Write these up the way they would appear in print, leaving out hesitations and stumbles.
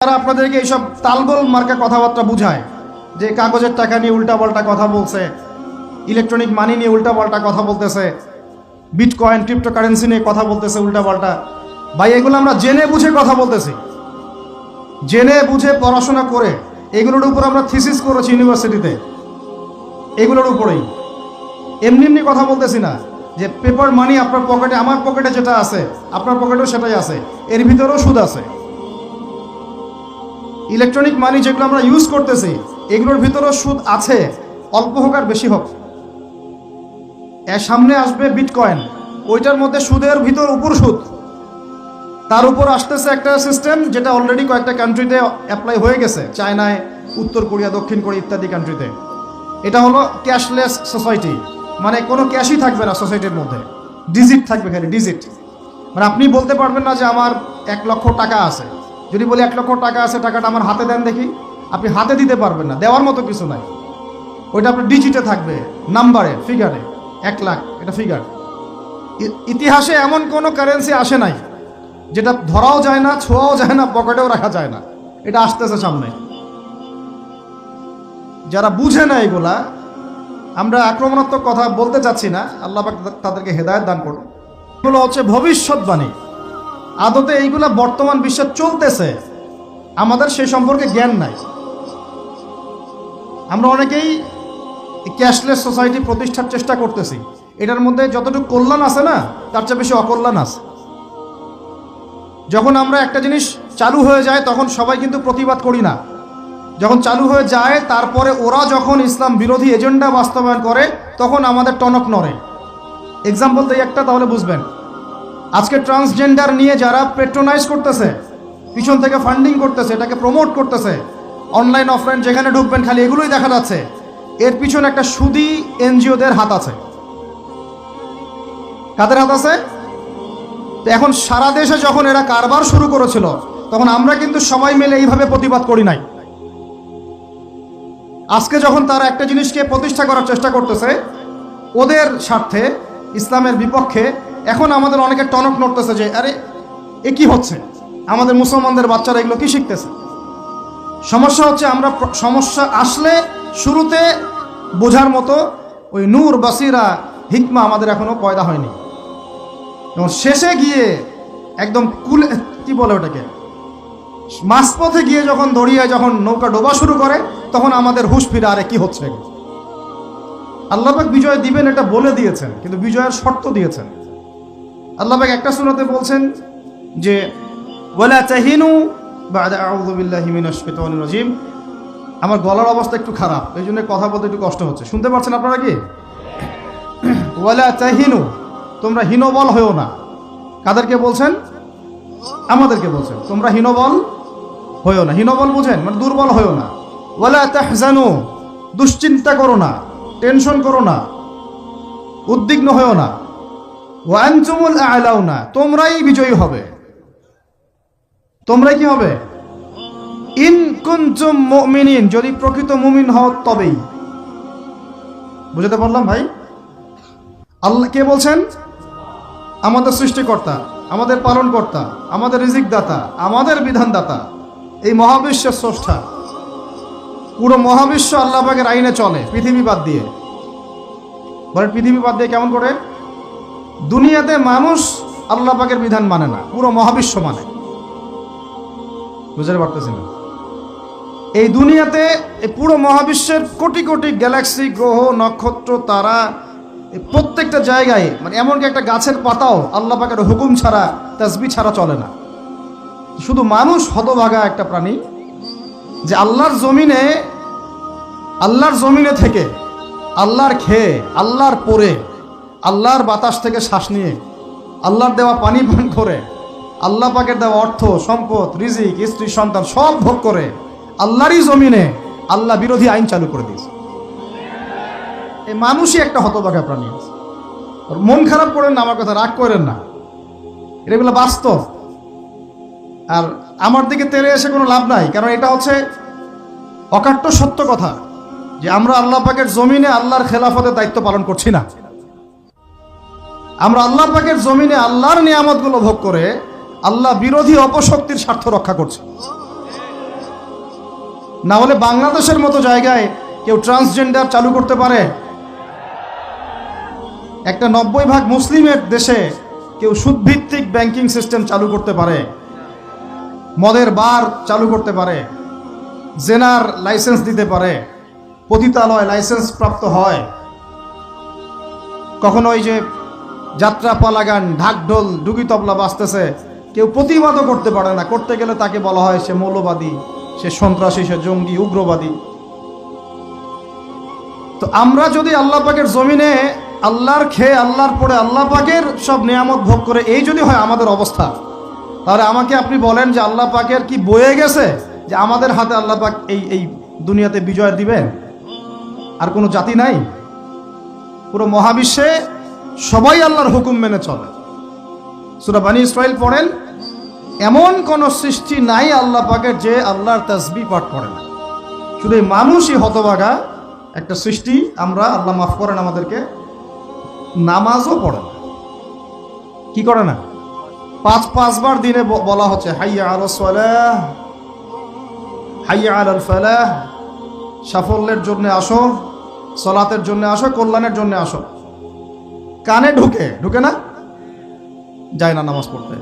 তারা আপনাদেরকে এইসব তালগোল মার্কা কথাবার্তা বুঝায় যে কাগজের টাকা নিয়ে উল্টাপাল্টা কথা বলছে, ইলেকট্রনিক মানি নিয়ে উল্টাপাল্টা কথা বলতেছে, বিটকয়েন ক্রিপ্টোকারেন্সি নিয়ে কথা বলতেছে উল্টাপাল্টা। ভাই এগুলো আমরা জেনে বুঝে কথা বলতেছি, জেনে বুঝে পড়াশোনা করে এগুলোর উপর আমরা থিসিস করেছি ইউনিভার্সিটিতে, এগুলোর উপরেই এমনি এমনি কথা বলতেছি না যে পেপার মানি আপনার পকেটে, আমার পকেটে যেটা আছে আপনার পকেটেও সেটাই আছে, এর ভিতরেও সুদ আছে। ইলেকট্রনিক মানি যেগুলো আমরা ইউজ করতেছি এগুলোর ভিতরেও সুদ আছে, অল্প হোক আর বেশি হোক। এর সামনে আসবে বিটকয়েন, ওইটার মধ্যে সুদের ভিতর উপর সুদ, তার উপর আসতেছে একটা সিস্টেম যেটা অলরেডি কয়েকটা কান্ট্রিতে অ্যাপ্লাই হয়ে গেছে, চায়নায়, উত্তর কোরিয়া, দক্ষিণ কোরিয়া ইত্যাদি কান্ট্রিতে। এটা হলো ক্যাশলেস সোসাইটি, মানে কোনো ক্যাশই থাকবে না সোসাইটির মধ্যে, ডিজিট থাকবে, খালি ডিজিট। মানে আপনি বলতে পারবেন না যে আমার 1 লক্ষ টাকা আছে, যদি বলি 1 লক্ষ টাকা আছে, টাকাটা আমার হাতে দেন দেখি, আপনি হাতে দিতে পারবেন না, দেওয়ার মতো কিছু নাই। ওইটা আপনার ডিজিটে থাকবে, নাম্বারে, ফিগারে, 1 লাখ এটা ফিগার। ইতিহাসে এমন কোনো কারেন্সি আসে নাই যেটা ধরাও যায় না, ছোঁয়াও যায় না, পকেটেও রাখা যায় না। এটা আসতেছে সামনে। যারা বুঝে না এগুলা, আমরা আক্রমণাত্মক কথা বলতে চাচ্ছি না, আল্লাহ পাক তাদেরকে হেদায়েত দান করুন। এগুলো হচ্ছে ভবিষ্যৎবাণী, আদতে এইগুলা বর্তমান বিশ্বে চলতেছে, আমাদের সেই সম্পর্কে জ্ঞান নাই। আমরা অনেকেই ক্যাশলেস সোসাইটি প্রতিষ্ঠার চেষ্টা করতেছি, এটার মধ্যে যতটুকু কল্যাণ আছে না তার চেয়ে বেশি অকল্যাণ আছে। যখন আমরা একটা জিনিস চালু হয়ে যায় তখন সবাই কিন্তু প্রতিবাদ করি না, যখন চালু হয়ে যায় তারপরে ওরা যখন ইসলাম বিরোধী এজেন্ডা বাস্তবায়ন করে তখন আমাদের টনক নড়ে। এক্সাম্পল দেই একটা, তাহলে বুঝবেন। আজকে ট্রান্সজেন্ডার নিয়ে যারা পেট্রোনাইজ করতেছে, পিছন থেকে ফান্ডিং করতেছে, এটাকে প্রমোট করতেছে, অনলাইন অফলাইন যেখানে ঢুকবেন খালি এগুলোই দেখা যাচ্ছে, এর পিছনে একটা সুদী এনজিওদের হাত আছে। কাদের হাত আছে? তো এখন সারা দেশে যখন এরা কারবার শুরু করেছিল তখন আমরা কিন্তু সবাই মিলে এইভাবে প্রতিবাদ করি নাই। আজকে যখন তারা একটা জিনিসকে প্রতিষ্ঠা করার চেষ্টা করতেছে ওদের স্বার্থে, ইসলামের বিপক্ষে, এখন আমাদের অনেকের টনক নড়তেছে যে আরে এ কি হচ্ছে, আমাদের মুসলমানদের বাচ্চারা এগুলো কি শিখতেছে। সমস্যা হচ্ছে আমরা সমস্যা আসলে শুরুতে বোঝার মতো ওই নূর, বাসিরা, হিকমা আমাদের এখনো পয়দা হয়নি, এবং শেষে গিয়ে একদম কুলে, কি বলে ওটাকে, মাঝপথে গিয়ে যখন দড়িয়ে যখন নৌকা ডোবা শুরু করে তখন আমাদের হুঁশ ফিরে, আরে কি হচ্ছে। আল্লাহ পাক বিজয় দিবেন এটা বলে দিয়েছেন, কিন্তু বিজয়ের শর্ত দিয়েছেন। আল্লাহ পাক একটা সূরাতে বলছেন যে ওয়ালা তাহিনু বা'দা আউযু বিল্লাহি মিনাশ শাইতানির রাজিম। আমার গলার অবস্থা একটু খারাপ, এই জন্য কথা বলতে একটু কষ্ট হচ্ছে, শুনতে পাচ্ছেন আপনারা কি? ওয়ালা তাহিনু, তোমরা হীনবল হয়েও না। কাদেরকে বলছেন? আমাদেরকে বলছেন, তোমরা হীনবল হয়েও না। হীনবল বুঝেন মানে দুর্বল হয়েও না। ওয়ালা তাহজানু, দুশ্চিন্তা করো না, টেনশন করো না, উদ্বিগ্ন হয়েও না। ওয়া আনতুমুল আ'লাউনা, তোমরাই বিজয়ী হবে। তোমরাই কি হবে? ইন কুনতুম মুমিনিন, যদি প্রকৃত মুমিন হও তবেই। বুঝতে পারলাম ভাই? আল্লাহ কে বলছেন? আমাদের সৃষ্টিকর্তা, আমাদের পালনকর্তা, আমাদের রিজিক দাতা, আমাদের বিধানদাতা, এই মহাবিশ্বের স্রষ্টা। পুরো মহাবিশ্ব আল্লাহ পাকের আইনে চলে, পৃথিবী বাদ দিয়ে। বলেন পৃথিবী বাদ দিয়ে কেমন করে? দুনিয়াতে মানুষ আল্লাহ পাকের বিধান মানে না, পুরো মহাবিশ্ব মানে। বুঝতে পারতেছি না? এই দুনিয়াতে এই পুরো মহাবিশ্বের কোটি কোটি গ্যালাক্সি, গ্রহ, নক্ষত্র, তারা, প্রত্যেকটা জায়গায়, মানে এমনকি একটা গাছের পাতাও আল্লাহ পাকের হুকুম ছাড়া, তাসবিহ ছাড়া চলে না। শুধু মানুষ হতভাগা একটা প্রাণী যে আল্লাহর জমিনে থেকে, আল্লাহর খেয়ে, আল্লাহর পরে, আল্লাহর বাতাস থেকে শ্বাস নিয়ে, আল্লাহর দেওয়া পানি পান করে, আল্লাহ পাকের দেওয়া অর্থ, সম্পদ, রিজিক, স্ত্রী, সন্তান সব ভোগ করে আল্লাহরই জমিনে আল্লাহ বিরোধী আইন চালু করে দিয়েছে। এই মানুষই একটা হতভাগা প্রাণী। মন খারাপ করেন না, আমার কথা রাগ করেন না, এগুলো বাস্তব। আর আমার দিকে তেড়ে এসে কোনো লাভ নাই, কারণ এটা হচ্ছে অকাট্য সত্য কথা যে আমরা আল্লাহ পাকের জমিনে আল্লাহর খেলাফতের দায়িত্ব পালন করছি না। আমরা আল্লাহ পাকের জমিনে আল্লাহর নিয়ামতগুলো ভোগ করে আল্লাহ বিরোধী অপশক্তির স্বার্থ রক্ষা করছি। না হলে বাংলাদেশের মতো জায়গায় কেউ ট্রান্সজেন্ডার চালু করতে পারে? একটা 90% মুসলিমের দেশে কেউ সুদভিত্তিক ব্যাংকিং সিস্টেম চালু করতে পারে? মদের বার চালু করতে পারে? জেনার লাইসেন্স দিতে পারে? পতিতালয় লাইসেন্স প্রাপ্ত হয়? কখনো ওই যে যাত্রা পালাগান ঢাকঢোল ডুগি তবলা বাজতেছে, কেউ প্রতিবাদও করতে পারে না। করতে গেলে তাকে বলা হয় সে মৌলবাদী, সে সন্ত্রাসী, সে জঙ্গি, উগ্রবাদী। তো আমরা যদি আল্লাহ পাকের জমিনে আল্লাহর খেয়ে আল্লাহর পরে আল্লাহ পাকের সব নিয়ামত ভোগ করে এই যদি হয় আমাদের অবস্থা, তাহলে আমাকে আপনি বলেন যে আল্লাহ পাকের কি বয়ে গেছে যে আমাদের হাতে আল্লাহ পাক এই দুনিয়াতে বিজয় দিবেন? আর কোনো জাতি নাই? পুরো মহাবিশ্বে সবাই আল্লাহর হুকুম মেনে চলে। সূরা বনী ইসরাঈল পড়েন, এমন কোন সৃষ্টি নাই আল্লাহ পাকের যে আল্লাহর তাসবিহ পাঠ করে না। শুধু এই মানুষই হতভাগা একটা সৃষ্টি, আমরা আল্লাহ মাফ করেন আমাদেরকে, নামাজও পড়ে না। কি করে না? পাঁচবার দিনে বলা হচ্ছে হাইয়া আলাস সালাহ, হাইয়া আলাল ফালাহ, সাফল্যের জন্য আসো, সালাতের জন্য আসো, কল্যাণের জন্য আসো। কানে ঢুকে না, যায় না নামাজ পড়তে।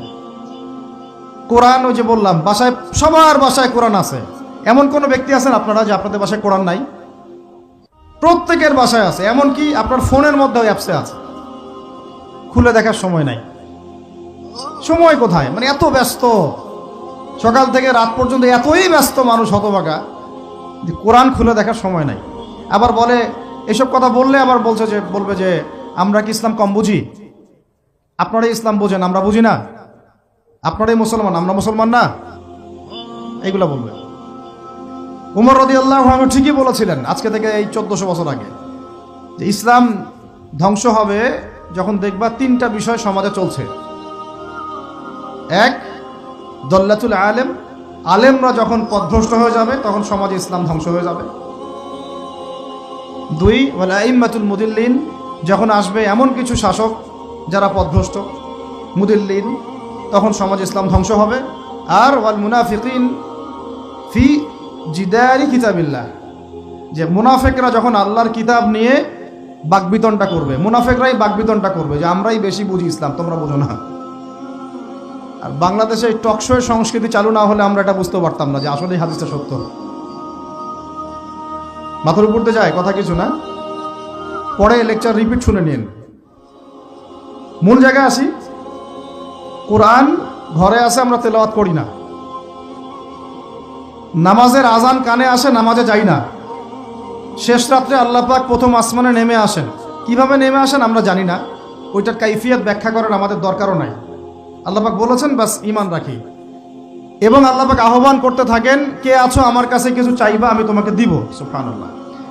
কোরআন, ওই যে বললাম বাসায়, সবার বাসায় কোরআন আছে। এমন কোন ব্যক্তি আছেন আপনারা যে আপনাদের বাসায় কোরআন নাই? প্রত্যেকের বাসায় আছে। এমনকি আপনার ফোনের মধ্যে অ্যাপসে আছে, খুলে দেখার সময় নাই। সময় কোথায়? মানে এত ব্যস্ত, সকাল থেকে রাত পর্যন্ত এতই ব্যস্ত মানুষ হতভাগা যে কোরআন খুলে দেখার সময় নাই। আবার বলে, এসব কথা বললে আবার বলবে যে আমরা কি ইসলাম কম বুঝি? আপনারাই ইসলাম বোঝেন, আমরা বুঝি না। আপনারাই মুসলমান, আমরা মুসলমান না, এইগুলা বলবে। উমর রাদিয়াল্লাহু আনহু ঠিকই বলেছিলেন আজকে থেকে এই 1400 বছর আগে, যে ইসলাম ধ্বংস হবে যখন দেখবা তিনটা বিষয় সমাজে চলছে। এক, দল্লাতুল আলেম, আলেমরা যখন পথভ্রষ্ট হয়ে যাবে তখন সমাজে ইসলাম ধ্বংস হয়ে যাবে। দুই, ওয়াল আইম্মাতুল মুদিল্লিন, যখন আসবে এমন কিছু শাসক যারা পথভ্রষ্ট, মুদিল্লিন, তখন সমাজ ইসলাম ধ্বংস হবে। আর ওয়াল মুনাফিকিন ফি জিদারি কিতাবিল্লাহ, যে মুনাফিকরা যখন আল্লাহর কিতাব নিয়ে বাকবিতনটা করবে, মুনাফিকরাই বাকবিতনটা করবে যে আমরাই বেশি বুঝি ইসলাম, তোমরা বোঝো না। আর বাংলাদেশে টকশোয়ের সংস্কৃতি চালু না হলে আমরা এটা বুঝতে পারতাম না যে আসলে হাদিসটা সত্য। মাথার উপর দিয়ে যায় কথা কিছু না, পরে লেকচার রিপিট শুনে নিন। মূল জায়গায় আসি। কোরআন ঘরে আসে, আমরা তেলাওয়াত করি না। নামাজের আজান কানে আসে, নামাজে যাই না। শেষ রাত্রে আল্লাহ পাক প্রথম আসমানে নেমে আসেন। কিভাবে নেমে আসেন আমরা জানি না, ওইটার কাইফিয়ত ব্যাখ্যা করার আমাদের দরকারও নাই। আল্লাহ পাক বলেছেন, বাস ঈমান রাখি। এবং আল্লাহ পাক আহ্বান করতে থাকেন, কে আছো আমার কাছে কিছু চাইবা আমি তোমাকে দিব, সুবহানাল্লাহ।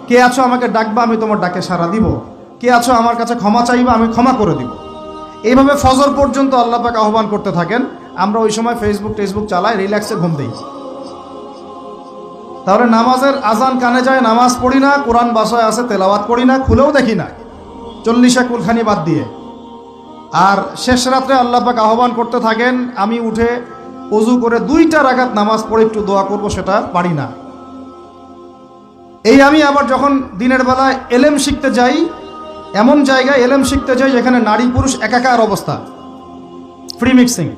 কে আছো আমাকে ডাকবা আমি তোমার ডাকে সাড়া দিব। কে আছো আমার কাছে ক্ষমা চাইবা আমি ক্ষমা করে দিব। এইভাবে ফজর পর্যন্ত আল্লাহ পাক আহ্বান করতে থাকেন। আমরা ওই সময় ফেসবুক চালাই, রিল্যাক্সে ঘুম দিই। তাহলে নামাজের আজান কানে যায়, নামাজ পড়ি না, কোরআন বাসায় আছে, তেলাওয়াত করি না, খুলেও দেখি না, 40 কুলখানি বাদ দিয়ে। আর শেষ রাত্রে আল্লাহ পাক আহ্বান করতে থাকেন, আমি উঠে ওযু করে 2টা রাকাত নামাজ পড়ে একটু দোয়া করব, সেটা পারি না। এই আমি আবার যখন দিনের বেলায় এলেম শিখতে যাই, এমন জায়গায় এলেম শিখতে যাই যেখানে নারী পুরুষ একাকার অবস্থা, ফ্রি মিক্সিং।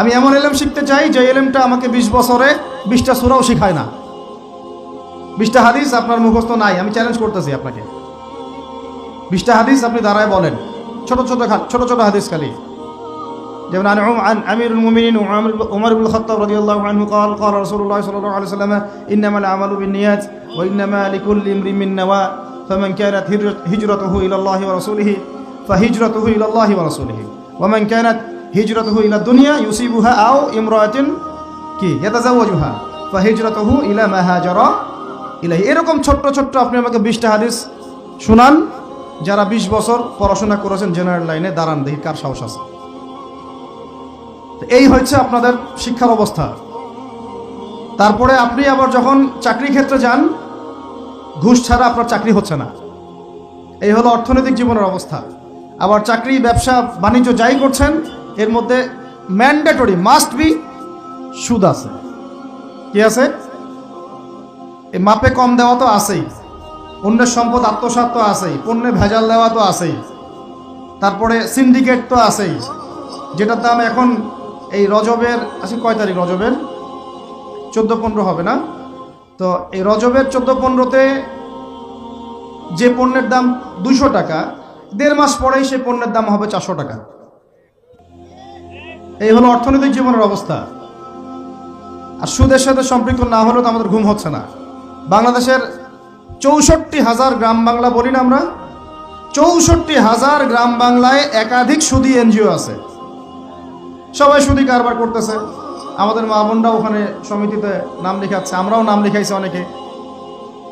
আমি এমন এলেম শিখতে চাই যে এলেমটা আমাকে 20 বছরে 20টা সূরাও শেখায় না। 20টা হাদিস আপনার মুখস্থ নাই, আমি চ্যালেঞ্জ করতেছি আপনাকে। 20টা হাদিস আপনি দাঁড়ায় বলেন, ছোট ছোট হাদিস খালি। যেমন عن أمير المؤمنين عمر بن الخطاب رضي الله عنه قال قال رسول الله صلى الله عليه وسلم إنما الأعمال بالنيات وإنما لكل امرئ ما نوى فمن كانت هجرته إلى الله ورسوله فهجرته إلى الله ورسوله ومن كانت هجرته إلى الدنيا يصيبها أو امرأة يتزوجها فهجرته إلى ما هاجر إليه। এরকম ছোট্ট আপনি আমাকে 20টা হাদিস শুনান, যারা 20 বছর পড়াশোনা করেছেন জেনারেল লাইনে, দাঁড়ান দেখি কার সাহস আছে। এই হচ্ছে আপনাদের শিক্ষার অবস্থা। তারপরে আপনি আবার যখন চাকরি ক্ষেত্রে যান, ঘুষ ছাড়া আপনার চাকরি হচ্ছে না। এই হলো অর্থনৈতিক জীবনের অবস্থা। আবার চাকরি, ব্যবসা, বাণিজ্য যাই করছেন, এর মধ্যে ম্যান্ডেটরি মাস্ট বি সুদ আছে। কি আছে? এই মাপে কম দেওয়া তো আছেই, অন্যের সম্পদ আত্মসাৎ তো আছেই, পণ্যে ভেজাল দেওয়া তো আছেই, তারপরে সিন্ডিকেট তো আছেই, যেটার দাম এখন এই রজবের আজকে কয় তারিখ, রজবের 14-15 হবে না? তো এই রজবের 14-15-তে যে পণ্যের দাম 200 টাকা, 1.5 মাস পরেই সেই পণ্যের দাম হবে 400 টাকা। এই হলো অর্থনৈতিক জীবনের অবস্থা। আর সুদের সাথে সম্পৃক্ত না হলেও তো আমাদের ঘুম হচ্ছে না। বাংলাদেশের 64,000 গ্রাম বাংলা বলি না আমরা, 64,000 গ্রাম বাংলায় একাধিক সুদী এনজিও আছে, সবাই সুদী কারবার করতেছে। আমাদের মা বোনরা ওখানে সমিতিতে নাম লেখাচ্ছে, আমরাও নাম লিখাইছি অনেকে।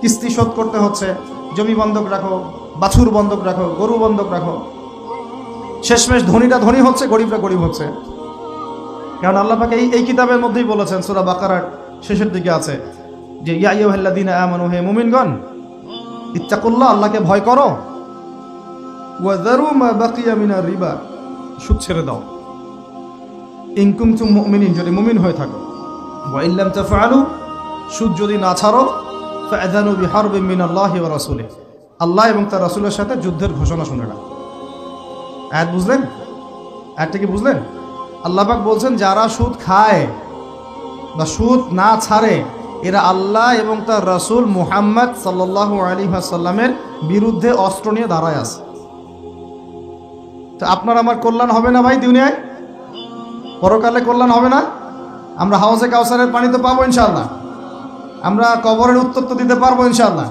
কিস্তি শোধ করতে হচ্ছে, জমি বন্ধক রাখো, বাছুর বন্ধক রাখো, গরু বন্ধক রাখো। শেষমেশ ধনীরা ধনী হচ্ছে, গরিবরা গরিব হচ্ছে। কারণ আল্লাহ পাক এই কিতাবের মধ্যেই বলেছেন, সূরা বাকারার শেষের দিকে আছে যে ইয়া আইয়ুহাল্লাযীনা আমানু, হে মুমিনগণ, ইত্তাকুল্লাহ, আল্লাহকে ভয় করো, ওয়া যারু মা বাকিয়া মিনার রিবা, সুদ ছেড়ে দাও, ইন কুনতুম মুমিনিন, যদি মুমিন হয়ে থাকো, ওয়া ইল্লাম তাফআলু, সুদ যদি না ছাড়ো, ফাআযানু বিহারবিন মিনাল্লাহি ওয়া রাসূলিহি, আল্লাহ এবং তার রাসূলের সাথে যুদ্ধের ঘোষণা শুনে নাও। আয়াত বুঝলেন? আয়াতটা কি বুঝলেন? আল্লাহ পাক বলছেন যারা সুদ খায় বা সুদ না ছাড়ে এরা আল্লাহ এবং তার রাসূল মুহাম্মদ সাল্লাল্লাহু আলাইহি ওয়াসাল্লামের বিরুদ্ধে অস্ত্র নিয়ে দাঁড়ায় আছে। তো আপনার আমার কল্যাণ হবে না ভাই দুনিয়ায়? পরকালে কল্যাণ হবে না? আমরা হাউজে কাউসারের পানি তো পাবো ইনশাআল্লাহ, আমরা কবরের উত্তর তো দিতে পারবো ইনশাআল্লাহ।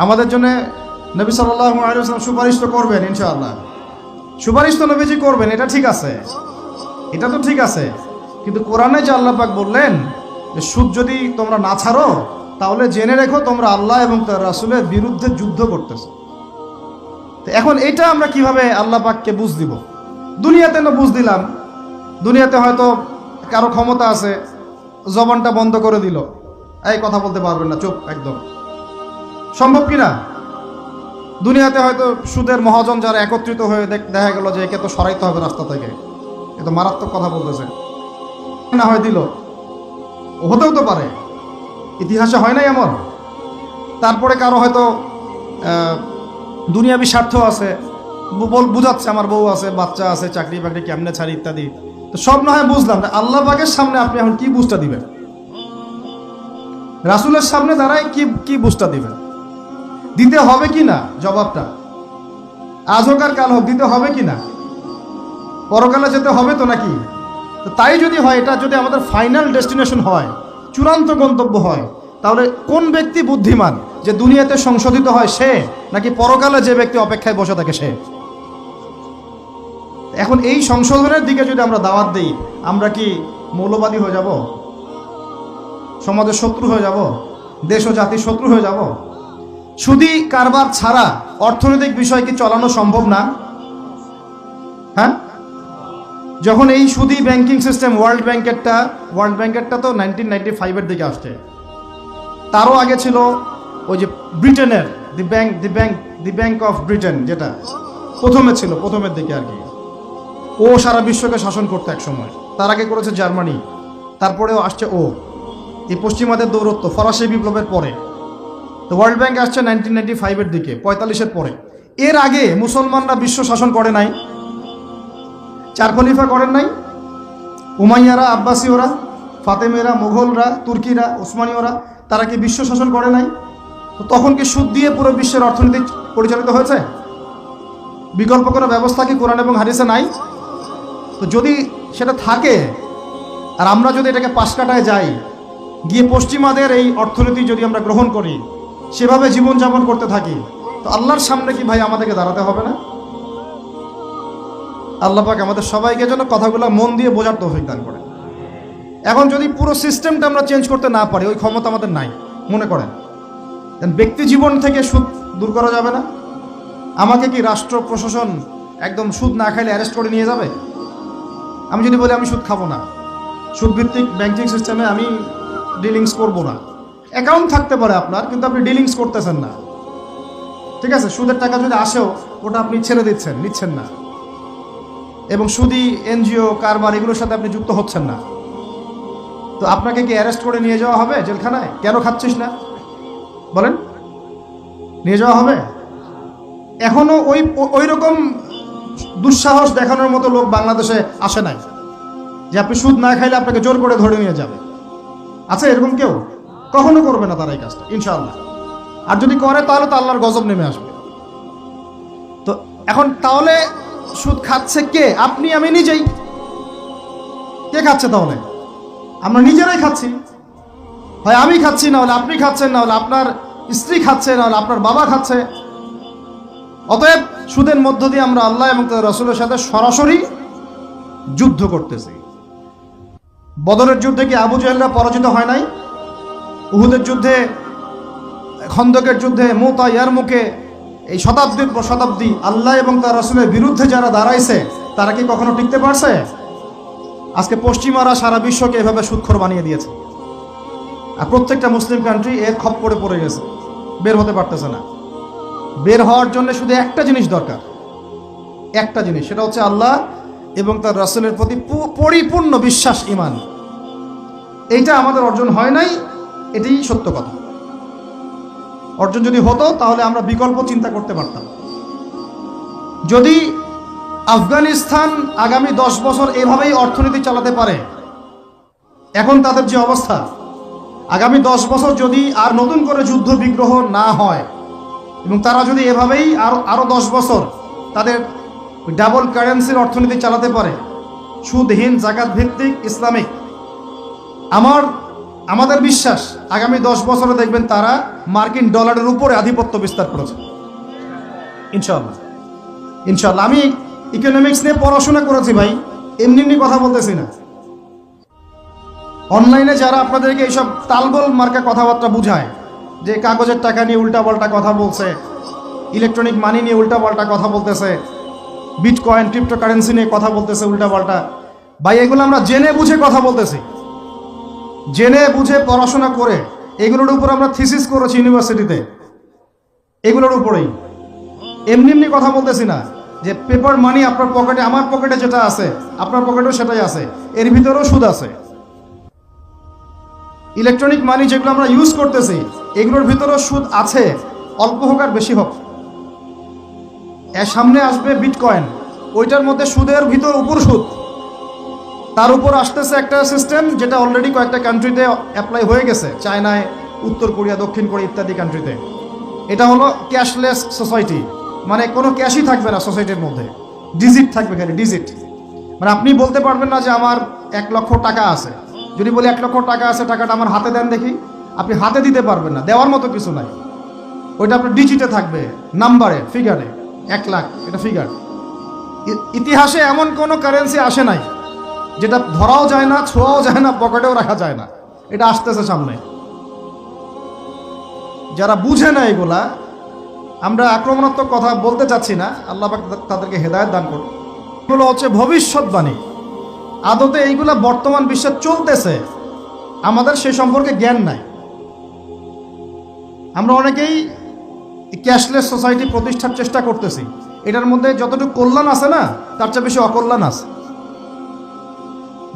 আমাদের জন্য নবী সাল্লাল্লাহু আলাইহি ওয়াসাল্লাম সুপারিশ তো করবেন ইনশাআল্লাহ, সুপারিশ তো নবীজি করবেন, এটা ঠিক আছে, এটা তো ঠিক আছে। কিন্তু কোরআনে যে আল্লাহ পাক বললেন যে সুদ যদি তোমরা না ছাড়ো তাহলে জেনে রেখো তোমরা আল্লাহ এবং তার রাসূলের বিরুদ্ধে যুদ্ধ করতেছো। তো এখন এটা আমরা কিভাবে আল্লাহ পাককে বুঝ দিব? দুনিয়াতে না বুঝ দিলাম, দুনিয়াতে হয়তো কারো ক্ষমতা আছে, জবানটা বন্ধ করে দিল, এই কথা বলতে পারবেন না, চুপ একদম, সম্ভব কি না? দুনিয়াতে হয়তো সুদের মহাজন যারা একত্রিত হয়ে দেখা গেল যে একে তো সরাইতে হবে রাস্তা থেকে, এ তো মারাত্মক কথা বলতেছে, না হয় দিল, হতেও তো পারে, ইতিহাসে হয় নাই এমন। তারপরে কারো হয়তো দুনিয়াবি স্বার্থ আছে, বুঝাচ্ছে আমার বউ আছে, বাচ্চা আছে, চাকরি বাকরি কেমনে ছাড়ি ইত্যাদি। তো সব না হয় বুঝলাম, আল্লাহ পাকের সামনে আপনি এখন কি বুঝটা দিবেন? রাসূলের সামনে দাঁড়ায় কি বুঝটা দিবেন? দিতে হবে কি না জবাবটা? আজ হোক আর কাল হোক দিতে হবে কি না? পরকালে যেতে হবে তো নাকি? তো তাই যদি হয়, এটা যদি আমাদের ফাইনাল ডেস্টিনেশন হয়, চূড়ান্ত গন্তব্য হয়, তাহলে কোন ব্যক্তি বুদ্ধিমান, যে দুনিয়াতে সংশোধিত হয় সে, নাকি পরকালে যে ব্যক্তি অপেক্ষায় বসে থাকে সে? এখন এই সংশোধনের দিকে যদি আমরা দাওয়াত দিই, আমরা কি মৌলবাদী হয়ে যাব? সমাজের শত্রু হয়ে যাব? দেশ ও জাতির শত্রু হয়ে যাব? সুদী কারবার ছাড়া অর্থনৈতিক বিষয় কি চালানো সম্ভব না? হ্যাঁ, যখন এই সুদী ব্যাংকিং সিস্টেম ওয়ার্ল্ড ব্যাংকেরটা তো 1995-এর দিকে আসছে, তারও আগে ছিল ওই যে ব্রিটেনের দি ব্যাংক অফ ব্রিটেন, যেটা প্রথমে ছিল, প্রথমের দিকে আর কি। ও সারা বিশ্বকে শাসন করতো এক সময়, তার আগে করেছে জার্মানি, তারপরেও আসছে ও। এই পশ্চিমাদের দৌরত্ব ফরাসি বিপ্লবের পরে। তো ওয়ার্ল্ড ব্যাংক আসছে 1995-এর দিকে, 45-এর পরে। এর আগে মুসলমানরা বিশ্ব শাসন করে নাই, 4 খলিফা করেন নাই, উমাইয়ারা, আব্বাসীয়রা, ফাতেমেরা, মুঘলরা, তুর্কিরা, ওসমানীয়রা, তারা কি বিশ্ব শাসন করে নাই? তো তখন কি সুদ দিয়ে পুরো বিশ্বের অর্থনীতি পরিচালিত হয়েছে? বিকল্প কোনো ব্যবস্থা কি কোরআন এবং হাদিসে নাই? তো যদি সেটা থাকে আর আমরা যদি এটাকে পাশ কাটায় যাই, গিয়ে পশ্চিমাদের এই অর্থনীতি যদি আমরা গ্রহণ করি, সেভাবে জীবনযাপন করতে থাকি, তো আল্লাহর সামনে কি ভাই আমাদেরকে দাঁড়াতে হবে না? আল্লাহ পাক আমাদের সবাইকে যেন কথাগুলো মন দিয়ে বোঝার তৌফিক দান করে। এখন যদি পুরো সিস্টেমটা আমরা চেঞ্জ করতে না পারি, ওই ক্ষমতা আমাদের নাই মনে করেন, ব্যক্তি জীবন থেকে সুদ দূর করা যাবে না? আমাকে কি রাষ্ট্র প্রশাসন একদম সুদ না খাইলে অ্যারেস্ট করে নিয়ে যাবে? আমি যদি বলি আমি সুদ খাবো না, সুদভিত্তিক ব্যাংকিং সিস্টেমে আমি ডিলিংস করব না, অ্যাকাউন্ট থাকতে পারে আপনার, কিন্তু আপনি ডিলিংস করতেছেন না, ঠিক আছে? সুদের টাকা যদি আসেও ওটা আপনি ছেড়ে নিচ্ছেন না, এবং সুদী এনজিও কারবার এগুলোর সাথে আপনি যুক্ত হচ্ছেন না। তো আপনাকে কি অ্যারেস্ট করে নিয়ে যাওয়া হবে জেলখানায়? কেন খাচ্ছিস না বলেন, নিয়ে যাওয়া হবে? এখনো ওই রকম দুঃসাহস দেখানোর মতো লোক বাংলাদেশে আসে নাই যে আপনি সুদ না খাইলে আপনাকে জোর করে ধরে নিয়ে যাবে। আছে এরকম কেউ? কখনো করবে না তারা এই কাজটা ইনশাআল্লাহ। আর যদি করে তাহলে তো আল্লাহর গজব নেমে আসবে। তো এখন তাহলে সুদ খাচ্ছে কে? আপনি আমি নিজেই। কে খাচ্ছে তাহলে? আমরা নিজেরাই খাচ্ছি। হয় আমি খাচ্ছি, না হলে আপনি খাচ্ছেন, না হলে আপনার স্ত্রী খাচ্ছে, না হলে আপনার বাবা খাচ্ছে। অতএব সুদের মধ্য দিয়ে আমরা আল্লাহ এবং তার রাসূলের সাথে সরাসরি যুদ্ধ করতেছি। বদরের যুদ্ধে কি আবু জাহেলরা পরাজিত হয় নাই? উহুদের যুদ্ধে, খন্দকের যুদ্ধে, মুতা, ইয়ারমুকে, এই শতাব্দীর পর শতাব্দী আল্লাহ এবং তার রাসূলের বিরুদ্ধে যারা দাঁড়াইছে তারা কি কখনো টিকতে পারছে? আজকে পশ্চিমারা সারা বিশ্বকে এভাবে সুদখোর বানিয়ে দিয়েছে, আর প্রত্যেকটা মুসলিম কান্ট্রি এর খপ্পরে পড়ে গেছে, বের হতে পারতেছে না। বের হওয়ার জন্য শুধু একটা জিনিস দরকার, একটা জিনিস, সেটা হচ্ছে আল্লাহ এবং তার রাসূলের প্রতি পরিপূর্ণ বিশ্বাস, ঈমান। এইটা আমাদের অর্জন হয় নাই, এটাই সত্য কথা। অর্জন যদি হতো তাহলে আমরা বিকল্প চিন্তা করতে পারতাম। যদি আফগানিস্তান আগামী 10 বছর এভাবেই অর্থনীতি চালাতে পারে, এখন তাদের যে অবস্থা, আগামী 10 বছর যদি আর নতুন করে যুদ্ধ বিগ্রহ না হয় এবং তারা যদি এভাবেই আরো 10 বছর তাদের ডাবল কারেন্সির অর্থনীতি চালাতে পারে, সুদহীন, জাকাত ভিত্তিক, ইসলামিক, আমাদের বিশ্বাস আগামী 10 বছরে দেখবেন তারা মার্কিন ডলারের উপরে আধিপত্য বিস্তার করেছে ইনশাআল্লাহ। ইনশাআল্লাহ। আমি ইকোনমিক্স নিয়ে পড়াশোনা করেছি ভাই, এমনি কথা বলতেছি না। অনলাইনে যারা আপনাদেরকে এইসব তালগোল মার্কা কথাবার্তা বুঝায়, যে কাগজের টাকা নিয়ে উল্টাপাল্টা কথা বলছে, ইলেকট্রনিক মানি নিয়ে উল্টাপাল্টা কথা বলতেছে, বিটকয়েন, ক্রিপ্টোকারেন্সি নিয়ে কথা বলতেছে উল্টাপাল্টা, ভাই এগুলো আমরা জেনে বুঝে কথা বলতেছি, জেনে বুঝে পড়াশোনা করে। এগুলোর উপর আমরা থিসিস করেছি ইউনিভার্সিটিতে, এগুলোর উপরেই। এমনি কথা বলতেছি না যে পেপার মানি আপনার পকেটে, আমার পকেটে যেটা আছে আপনার পকেটেও সেটাই আছে, এর ভিতরেও সুদ আছে। ইলেকট্রনিক মানি যেগুলো আমরা ইউজ করতেছি এগুলোর ভিতরেও সুদ আছে, অল্প হোক আর বেশি হোক। এর সামনে আসবে বিটকয়েন, ওইটার মধ্যে সুদের ভিতর উপর সুদ, তার উপর আসতেছে একটা সিস্টেম যেটা অলরেডি কয়েকটা কান্ট্রিতে অ্যাপ্লাই হয়ে গেছে, চায়নায়, উত্তর কোরিয়া, দক্ষিণ কোরিয়া ইত্যাদি কান্ট্রিতে। এটা হলো ক্যাশলেস সোসাইটি, মানে কোনো ক্যাশই থাকবে না সোসাইটির মধ্যে, ডিজিট থাকবে, খালি ডিজিট। মানে আপনি বলতে পারবেন না যে আমার 1 লক্ষ টাকা আছে, যদি বলি 1 লক্ষ টাকা আছে, টাকাটা আমার হাতে দেন দেখি, আপনি হাতে দিতে পারবেন না, দেওয়ার মতো কিছু নাই। ওইটা আপনার ডিজিটে থাকবে, নাম্বারে, ফিগারে। 1 লাখ এটা ফিগার। ইতিহাসে এমন কোনো কারেন্সি আসে নাই যেটা ধরাও যায় না, ছোঁয়াও যায় না, পকেটেও রাখা যায় না। এটা আসতেছে সামনে। যারা বুঝে না এগুলা, আমরা আক্রমণাত্মক কথা বলতে চাচ্ছি না, আল্লাহ পাক তাদেরকে হেদায়েত দান করুন। এগুলো হচ্ছে ভবিষ্যৎবাণী, আদতে এইগুলা বর্তমান বিশ্বে চলতেছে, আমাদের সে সম্পর্কে জ্ঞান নাই। আমরা অনেকেই ক্যাশলেস সোসাইটি প্রতিষ্ঠার চেষ্টা করতেছি, এটার মধ্যে যতটুকু কল্যাণ আছে না তার চেয়ে বেশি অকল্যাণ আছে।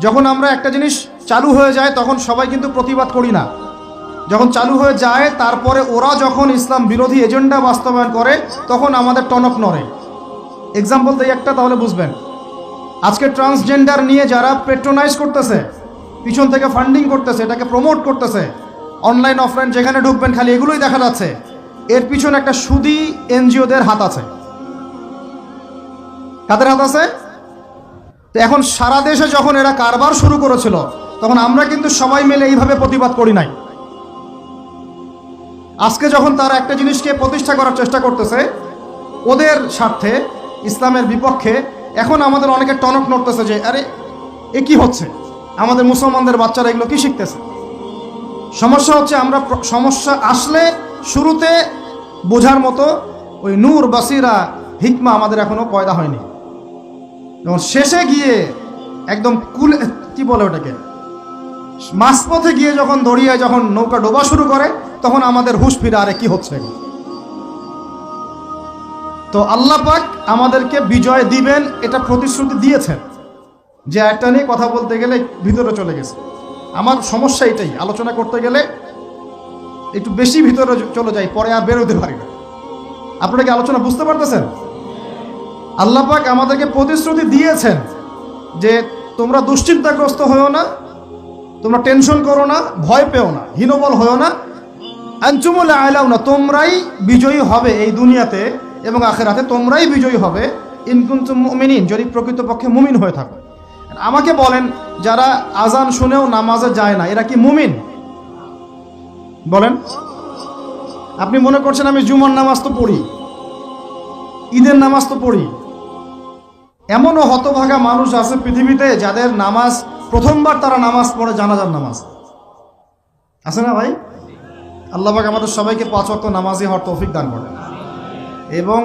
যখন আমরা একটা জিনিস চালু হয়ে যায় তখন সবাই কিন্তু প্রতিবাদ করি না, যখন চালু হয়ে যায় তারপরে ওরা যখন ইসলাম বিরোধী এজেন্ডা বাস্তবায়ন করে তখন আমাদের টনক নড়ে। এক্সাম্পল দিই একটা, তাহলে বুঝবেন। আজকে ট্রান্সজেন্ডার নিয়ে যারা পেট্রোনাইজ করতেছে, পিছন থেকে ফান্ডিং করতেছে, এটাকে প্রমোট করতেছে, অনলাইন অফলাইন যেখানে ঢুকবেন খালি এগুলোই দেখা যাচ্ছে, এর পিছনে একটা সুদী এনজিওদের হাত আছে। কাদের হাত আছে? তো এখন সারা দেশে যখন এরা কারবার শুরু করেছিল তখন আমরা কিন্তু সবাই মিলে এইভাবে প্রতিবাদ করি নাই। আজকে যখন তারা একটা জিনিসকে প্রতিষ্ঠা করার চেষ্টা করতেছে ওদের স্বার্থে, ইসলামের বিপক্ষে, এখন আমাদের অনেকে টনক নড়তেছে যে আরে এ কি হচ্ছে, আমাদের মুসলমানদের বাচ্চারা এগুলো কি শিখতেছে। সমস্যা হচ্ছে আমরা সমস্যা আসলে শুরুতে বোঝার মতো ওই নূর, বাসিরা, হিকমা আমাদের এখনো পয়দা হয়নি। যখন শেষে গিয়ে একদম কি বলে ওটাকে, মাঝপথে গিয়ে যখন দড়িয়ে যখন নৌকা ডোবা শুরু করে তখন আমাদের হুঁশ ফিরে, আরে কি হচ্ছে। তো আল্লাহ পাক আমাদেরকে বিজয় দিবেন এটা প্রতিশ্রুতি দিয়েছেন, যে একটা নিয়ে কথা বলতে গেলে ভিতরে চলে গেছে। আমার সমস্যা এটাই, আলোচনা করতে গেলে একটু বেশি ভিতরে চলে যাই, পরে আর বেরোতে পারি না। আপনারা কি আলোচনা বুঝতে পারতেছেন? আল্লাহ পাক আমাদেরকে প্রতিশ্রুতি দিয়েছেন যে তোমরা দুশ্চিন্তাগ্রস্ত হয়েও না, তোমরা টেনশন করো না, ভয় পেও না, হীনবল হয়েও না। আনতুমুল আ'লাউনা, তোমরাই বিজয়ী হবে এই দুনিয়াতে এবং আখিরাতে, তোমরাই বিজয়ী হবে ইন কুনতুম মুমিনিন, যদি প্রকৃতপক্ষে মুমিন হয়ে থাকো। আমাকে বলেন, যারা আজান শুনেও নামাজে যায় না, এরা কি মুমিন? বলেন। আপনি মনে করছেন আমি জুমার নামাজ তো পড়ি, ঈদের নামাজ তো পড়ি। এমনও হতভাগা মানুষ আছে পৃথিবীতে যাদের নামাজ প্রথমবার তারা নামাজ পড়ে জানাজার নামাজ। আছে না ভাই? আল্লাহ পাক আমাদের সবাইকে 5 ওয়াক্ত নামাজি হওয়ার তৌফিক দান করেন, এবং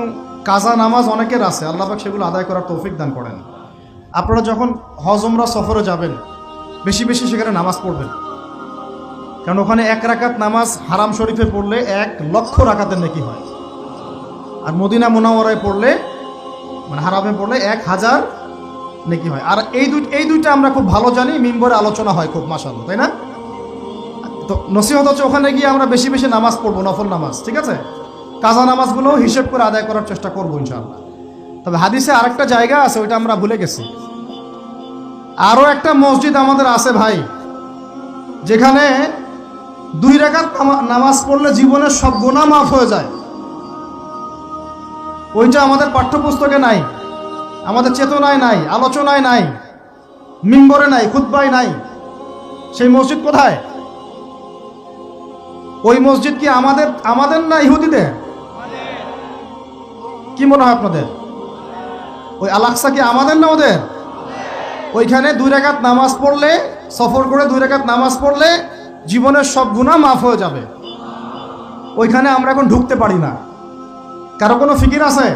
কাজা নামাজ অনেকের আছে, আল্লাহ পাক সেগুলো আদায় করার তৌফিক দান করেন। আপনারা যখন হজ উমরা সফরে যাবেন, বেশি বেশি সেখানে নামাজ পড়বেন, কারণ ওখানে 1 রাকাত নামাজ হারাম শরীফে পড়লে 1 লক্ষ রাকাতের নেকি হয়, আর মদিনা মুনাওয়ারায় পড়লে, মানে হারামে পড়লে 1000 নেকি হয়। আর এই দুইটা আমরা খুব ভালো জানি, মিম্বরে আলোচনা হয় খুব, মাশাআল্লাহ, তাই না? তো নসিহত হচ্ছে ওখানে গিয়ে আমরা বেশি বেশি নামাজ পড়বো, নফল নামাজ, ঠিক আছে? কাজা নামাজগুলো হিসেব করে আদায় করার চেষ্টা করবো ইনশাআল্লাহ। তবে হাদিসে আরেকটা জায়গা আছে, ওইটা আমরা ভুলে গেছি। আরও একটা মসজিদ আমাদের আছে ভাই, যেখানে 2 রাকাত নামাজ পড়লে জীবনের সব গুনাহ মাফ হয়ে যায়। ওইটা আমাদের পাঠ্যপুস্তকে নাই, আমাদের চেতনায় নাই, আলোচনায় নাই, মিম্বরে নাই, খুতবায় নাই। সেই মসজিদ কোথায়? ওই মসজিদ কি আমাদের না ইহুদিদের? কি মনে হয় আপনাদের? ওই আল-আকসা কি আমাদের না ওদের? ওইখানে 2 রাকাত নামাজ পড়লে, সফর করে 2 রাকাত নামাজ পড়লে জীবনের সব গুনাহ মাফ হয়ে যাবে। ওইখানে আমরা এখন ঢুকতে পারি না। কারো কোনো ফিকির আছে?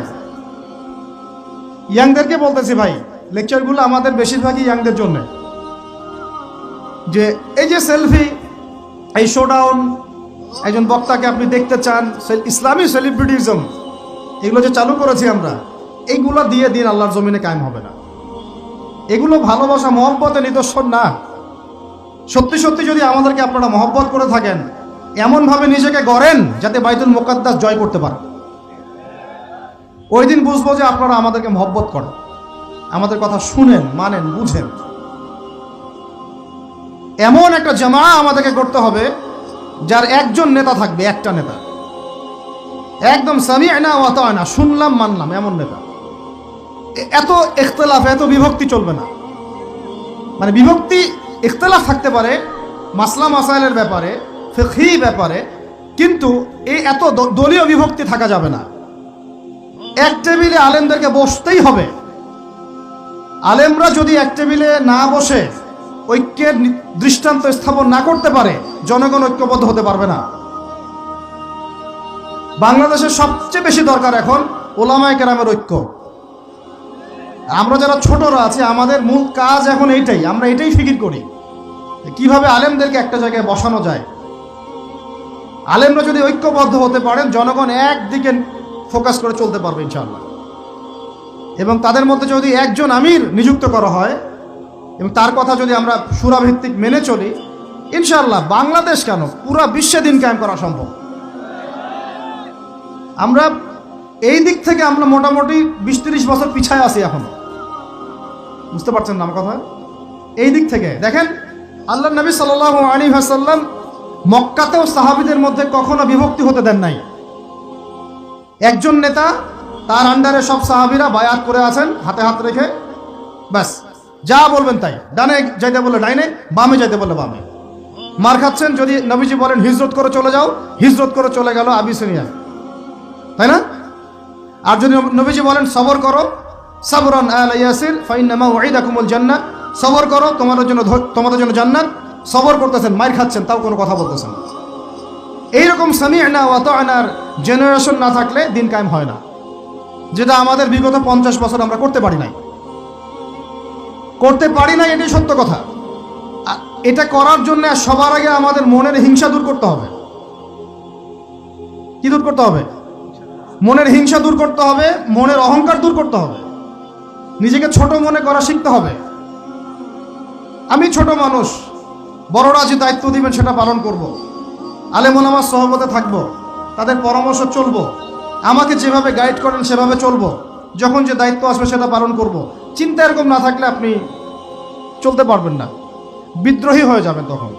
ইয়াংদেরকে বলতেছি ভাই, লেকচারগুলো আমাদের বেশিরভাগই ইয়াংদের জন্য। যে এই যে সেলফি, এই শোডাউন, একজন বক্তাকে আপনি দেখতে চান, ইসলামী সেলিব্রিটিজম, এগুলো যে চালু করেছি আমরা, এইগুলো দিয়ে দিন আল্লাহর জমিনে কায়েম হবে না। এগুলো ভালোবাসা মহব্বতের নিদর্শন না। সত্যি সত্যি যদি আমাদেরকে আপনারা মহব্বত করে থাকেন, এমনভাবে নিজেকে গড়েন যাতে বাইতুল মুকাদ্দাস জয় করতে পারেন। ওই দিন বুঝবো যে আপনারা আমাদেরকে মহব্বত করেন, আমাদের কথা শুনেন, মানেন, বুঝেন। এমন একটা জামা আমাদেরকে করতে হবে যার একজন নেতা থাকবে, একটা নেতা, একদম সামি'না ওয়া আতা'না, শুনলাম মানলাম, এমন নেতা। এত ইখতিলাফ, এত বিভক্তি চলবে না। মানে বিভক্তি, ইখতিলাফ থাকতে পারে মাসলা মাসাইলের ব্যাপারে, ফিকহি ব্যাপারে, কিন্তু এই এত দলীয় বিভক্তি থাকা যাবে না। এক টেবিলে আলেমদেরকে বসতেই হবে। আলেমরা যদি এক টেবিলে না বসে ঐক্যের দৃষ্টান্ত স্থাপন না করতে পারে, জনগণ ঐক্যবদ্ধ হতে পারবে না। বাংলাদেশের সবচেয়ে বেশি দরকার এখন ওলামায়ে কেরামের ঐক্য। আমরা যারা ছোটরা আছি, আমাদের মূল কাজ এখন এইটাই, আমরা এটাই ফিকির করি কিভাবে আলেমদেরকে একটা জায়গায় বসানো যায়। আলেমরা যদি ঐক্যবদ্ধ হতে পারেন, জনগণ একদিকে ফোকাস করে চলতে পারবে ইনশাআল্লাহ। এবং তাদের মধ্যে যদি একজন আমির নিযুক্ত করা হয় এবং তার কথা যদি আমরা সুরাভিত্তিক মেনে চলি, ইনশাআল্লাহ বাংলাদেশ কেন, পুরা বিশ্বে দিন কায়েম করা সম্ভব। আমরা এই দিক থেকে আমরা মোটামুটি 20-30 বছর পিছায় আছি এখন, বুঝতে পারছেন না আমার কথা? এই দিক থেকে দেখেন, আল্লাহ নবী সাল্লাল্লাহু আলাইহি ওয়াসাল্লাম মক্কাতেও সাহাবীদের মধ্যে কখনো বিভক্তি হতে দেন নাই। একজন নেতা, তার আন্ডারে সব সাহাবীরা বায়াত করে আছেন হাতে হাত রেখে, ব্যাস যা বলবেন তাই। ডানে যাইতে বলে ডাইনে, বামে যাইতে বলে বামে। মার খাচ্ছেন, যদি নবীজি বলেন হিজরত করে চলে যাও, হিজরত করে চলে গেল আবিসিনিয়া, তাই না? আর যদি নবীজি বলেন সবর করো, সাবরান আলা ইয়াসির ফাইন্না মাউইদাকুমুল জান্নাহ, সবর করো, তোমাদের জন্য জান্নাত। সবর করতেছেন, মার খাচ্ছেন, তাও কোনো কথা বলতেছেন। এইরকম সামি'না ওয়া আতা'নার জেনারেশন না থাকলে দিন কায়েম হয় না, যেটা আমাদের বিগত 50 বছর আমরা করতে পারি নাই। এটাই সত্য কথা। এটা করার জন্য সবার আগে আমাদের মনের হিংসা দূর করতে হবে। কি দূর করতে হবে? মনের হিংসা দূর করতে হবে, মনের অহংকার দূর করতে হবে, নিজেকে ছোট মনে করা শিখতে হবে। আমি ছোট মানুষ, বড়রা যে দায়িত্ব দিবেন সেটা পালন করব। আলেম ওলামার সহবতে থাকবো, তাদের পরামর্শ চলবো, আমাকে যেভাবে গাইড করেন সেভাবে চলবো, যখন যে দায়িত্ব আসবে সেটা পালন করব। চিন্তা এরকম না থাকলে আপনি চলতে পারবেন না, বিদ্রোহী হয়ে যাবেন তখন।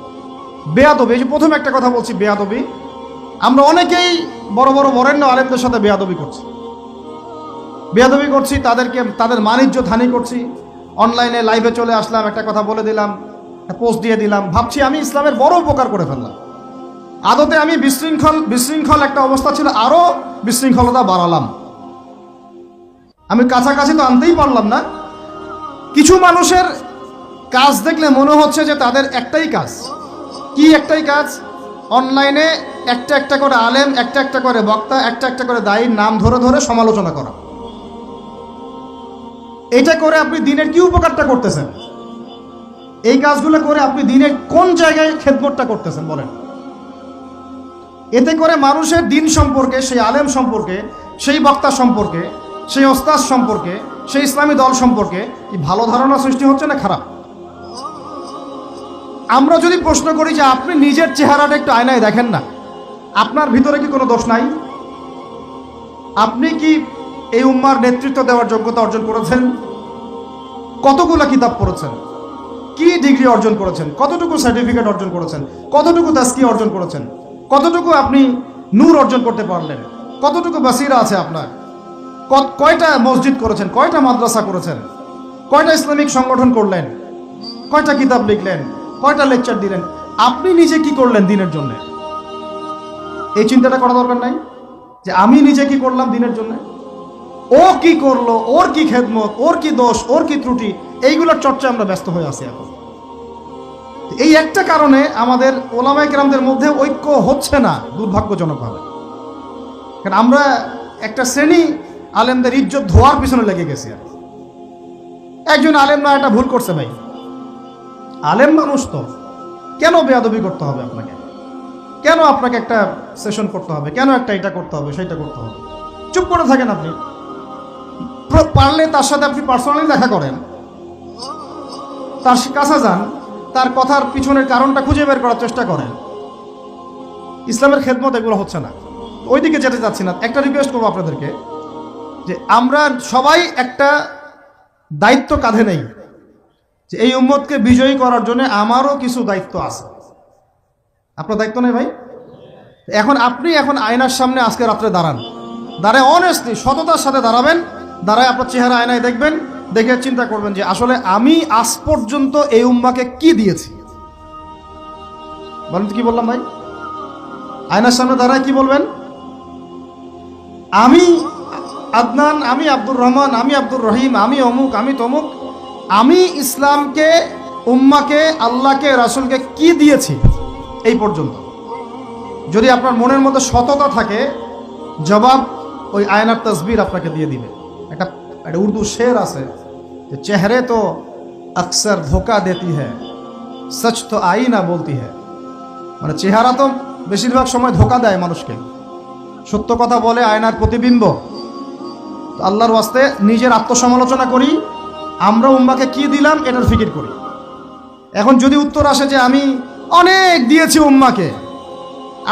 বেয়াদবি, এই যে প্রথম একটা কথা বলছি, বেয়াদবি। আমরা অনেকেই বড় বড় বরেণ্য আলেমদের সাথে বেয়াদবি করছি, তাদের মানিজ্যত হানি করছি। অনলাইনে লাইভে চলে আসলাম, একটা কথা বলে দিলাম, পোস্ট দিয়ে দিলাম, ভাবছি আমি ইসলামের বড় উপকার করে ফেললাম। আদতে আমি বিশৃঙ্খল একটা অবস্থা ছিল, আরো বিশৃঙ্খলতা বাড়ালাম। আমি কাছাকাছি তো আনতেই পারলাম না। কিছু মানুষের কাজ দেখলে মনে হচ্ছে যে তাদের একটাই কাজ। কি একটাই কাজ? অনলাইনে একটা একটা করে আলেম, একটা একটা করে বক্তা, একটা একটা করে দায়ীর নাম ধরে ধরে সমালোচনা করা। এটা করে আপনি দিনের কি উপকারটা করতেছেন? এই কাজগুলো করে আপনি দিনের কোন জায়গায় খেদমতটা করতেছেন বলেন? এতে করে মানুষের দিন সম্পর্কে, সেই আলেম সম্পর্কে, সেই বক্তা সম্পর্কে, সেই ওস্তাদ সম্পর্কে, সেই ইসলামী দল সম্পর্কে কি ভালো ধারণা সৃষ্টি হচ্ছে না খারাপ? আমরা যদি প্রশ্ন করি যে আপনি নিজের চেহারাটা একটু আয়নায় দেখেন না, আপনার ভিতরে কি কোনো দোষ নাই? আপনি কি এই উম্মার নেতৃত্ব দেওয়ার যোগ্যতা অর্জন করেছেন? কতগুলো কিতাব পড়েছেন? কি ডিগ্রি অর্জন করেছেন? কতটুকু সার্টিফিকেট অর্জন করেছেন? কতটুকু তাসকিয়া অর্জন করেছেন? কতটুকু আপনি নূর অর্জন করতে পারলেন? কতটুকু বাসিরা আছে আপনার? কয়টা মসজিদ করেছেন? কয়টা মাদ্রাসা করেছেন? কয়টা ইসলামিক সংগঠন করলেন? কয়টা কিতাব লিখলেন? কয়টা লেকচার দিলেন? আপনি নিজে কি করলেন দিনের জন্য? এই চিন্তাটা করা দরকার নাই যে আমি নিজে কি করলাম দিনের জন্য? ও কি করলো, ওর কি খেদমত, ওর কি দোষ, ওর কি ত্রুটি, এইগুলোর চর্চা আমরা ব্যস্ত হয়ে আছি এখন। এই একটা কারণে আমাদের ওলামায়ে কেরামদের মধ্যে ঐক্য হচ্ছে না, দুর্ভাগ্যজনকভাবে। কারণ আমরা একটা শ্রেণী আলেমদের ইজ্জত ধোয়ার পিছনে লেগে গেছি। আর একজন আলেম না একটা ভুল করছে, ভাই আলেম মানুষ তো, কেন বেয়াদবি করতে হবে আপনাকে? কেন আপনাকে একটা সেশন করতে হবে? কেন একটা এটা করতে হবে, সেইটা করতে হবে? চুপ করে থাকেন। আপনি পারলে তার সাথে আপনি পার্সোনালি দেখা করেন, তার কাছে যান, তার কথার পিছনের কারণটা খুঁজে বের করার চেষ্টা করেন। ইসলামের খেদমত এগুলো হচ্ছে না, ওইদিকে যেতে চাচ্ছি না। একটা রিকোয়েস্ট করবো আপনাদেরকে যে আমরা সবাই একটা দায়িত্ব কাঁধে নেই, যে এই উম্মতকে বিজয়ী করার জন্য আমারও কিছু দায়িত্ব আছে। আপনার দায়িত্ব নেই ভাই? এখন আপনি আয়নার সামনে আজকে রাত্রে দাঁড়ায় অনেস্টলি সততার সাথে দাঁড়াবেন, দাঁড়ায় আপনার চেহারা আয়নায় দেখবেন, দেখে চিন্তা করবেন যে আসলে আমি আজ পর্যন্ত এই উম্মাকে কি দিয়েছি। বলেন তো কি বললাম ভাই? আয়নার সামনে দাঁড়ায় কি বলবেন? আমি আদনান, আমি আব্দুর রহমান, আমি আব্দুর রহিম, আমি অমুক, আমি তমুক, আমি ইসলামকে, উম্মাকে, আল্লাহকে, রাসূলকে কি দিয়েছি এই পর্যন্ত। যদি আপনার মনের মধ্যে সততা থাকে, জবাব ওই আয়নার তসবির আপনাকে দিয়ে দিবে। একটা উর্দু শের আছে যে চেহারে তো আকসর ধোকা দেতি হ্যায়, সচ তো আইনা বলতি হ্যায়। মানে চেহারা তো বেশিরভাগ সময় ধোকা দেয় মানুষকে, সত্য কথা বলে আয়নার প্রতিবিম্ব। তো আল্লাহর ওয়াস্তে নিজের আত্মসমালোচনা করি, আমরা উম্মাকে কি দিলাম এটার ফিকির করি। এখন যদি উত্তর আসে যে আমি অনেক দিয়েছি উম্মাকে,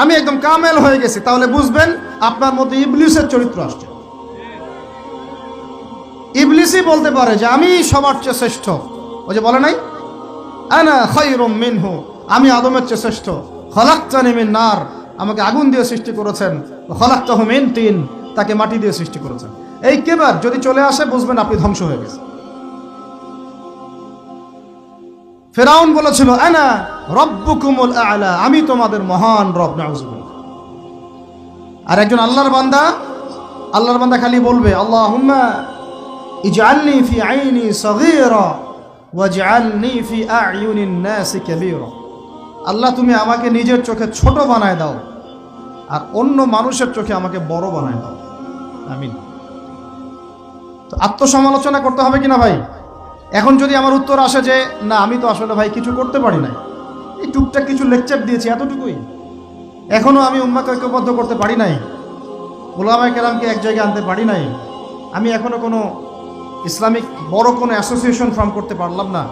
আমি একদম কামেল হয়ে গেছি, তাহলে বুঝবেন আপনার মধ্যে ইবলিসের চরিত্র আসছে। ইবলিসই বলতে পারে যে আমি সবার চেয়ে শ্রেষ্ঠ। ওই যে বলে নাই, আনা খায়রুম মিনহু, আমি আদমের চেয়ে শ্রেষ্ঠ। খলাকতানি মিন নার, আমাকে আগুন দিয়ে সৃষ্টি করেছেন। খলাকতাহু মিন তিন, তাকে মাটি দিয়ে সৃষ্টি করেছেন। এই কেবার যদি চলে আসে বুঝবেন আপনি ধ্বংস হয়ে গেছেন। ফেরাউন বলেছিল আনা রব্বুকুমুল আ'লা, আমি তোমাদের মহান রব। নাউযুবিল্লাহ। আর একজন আল্লাহর বান্দা খালি বলবে আল্লাহুম্মা ইজআলনি ফি আইনি সগীরা ওয়াজআলনি ফি আ'য়ুনিন নাসি কাবীরা। আল্লাহ তুমি আমাকে নিজের চোখে ছোট বানায় দাও আর অন্য মানুষের চোখে আমাকে বড় বানায় দাও। আমিন। তো আত্মসমালোচনা করতে হবে কিনা ভাই? এখন যদি আমার উত্তর আসে যে না আমি তো আসলে ভাই কিছু করতে পারি নাই, এই টুকটাক কিছু লেকচার দিয়েছি এতটুকুই, এখনো আমি উম্মাকে ঐক্যবদ্ধ করতে পারি নাই, উলামায়ে কেরামকে এক জায়গায় আনতে পারি নাই, আমি এখনো কোনো ইসলামিক বড় কোনো অ্যাসোসিয়েশন ফর্ম করতে পারলাম না,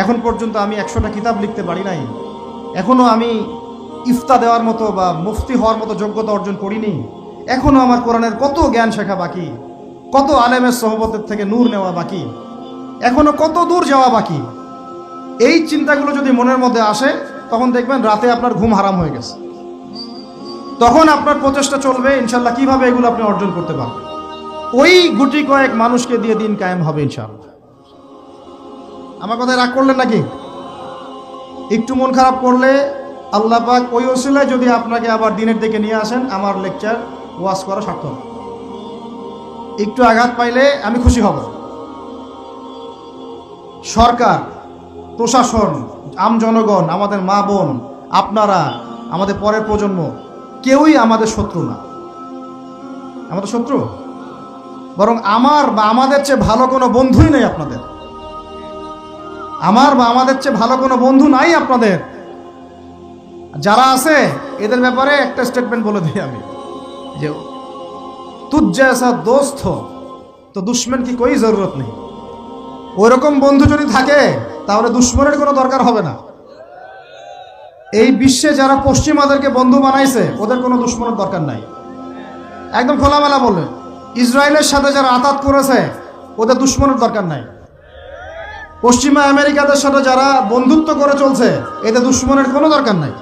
এখন পর্যন্ত আমি 100টা কিতাব লিখতে পারি নাই, এখনো আমি ইফতা দেওয়ার মতো বা মুফতি হওয়ার মতো যোগ্যতা অর্জন করিনি, এখনো আমার কোরআনের কত জ্ঞান শেখা বাকি, কত আলেমের সোহবতের থেকে নূর নেওয়া বাকি, এখনো কত দূর যাওয়া বাকি। এই চিন্তাগুলো যদি মনের মধ্যে আসে তখন দেখবেন রাতে আপনার ঘুম হারাম হয়ে গেছে। তখন আপনার প্রচেষ্টা চলবে ইনশাল্লাহ কিভাবে এগুলো আপনি অর্জন করতে পারবেন। ওই গুটি কয়েক মানুষকে দিয়ে দিন কায়েম হবে ইনশাআল্লাহ। আমার কথায় রাগ করলেন নাকি? একটু মন খারাপ করলে আল্লাহ পাক ওই ওসিলায় যদি আপনাকে আবার দিনের দিকে নিয়ে আসেন, আমার লেকচার ওয়াজ করা সার্থক। একটু আঘাত পাইলে আমি খুশি হব। সরকার, প্রশাসন, আম জনগণ, আমাদের মা বোন, আপনারা, আমাদের পরের প্রজন্ম, কেউই আমাদের শত্রু না। আমাদের শত্রু বরং আমার বা আমাদের চেয়ে ভালো কোনো বন্ধুই নেই আপনাদের। আমার বা আমাদের চেয়ে ভালো কোনো বন্ধু নাই আপনাদের। যারা আছে এদের ব্যাপারে একটা স্টেটমেন্ট বলে দিই আমি, যে তুঝ জैसा दोस्त हो তো দুশ্মন কি কোই জরুরত নেই। ওইরকম বন্ধু যদি থাকে তাহলে দুশ্মনের কোনো দরকার হবে না। এই বিশ্বে যারা পশ্চিমাদেরকে বন্ধু বানাইছে ওদের কোনো দুশ্মনের দরকার নাই। একদম খোলামেলা বলে, ইসরায়েলের সাথে যারা আতাত করেছে ওদের দুশ্মনের দরকার নাই। পশ্চিমা আমেরিকাদের সাথে যারা বন্ধুত্ব করে চলছে এদের দুশ্মনের কোনো দরকার নাই।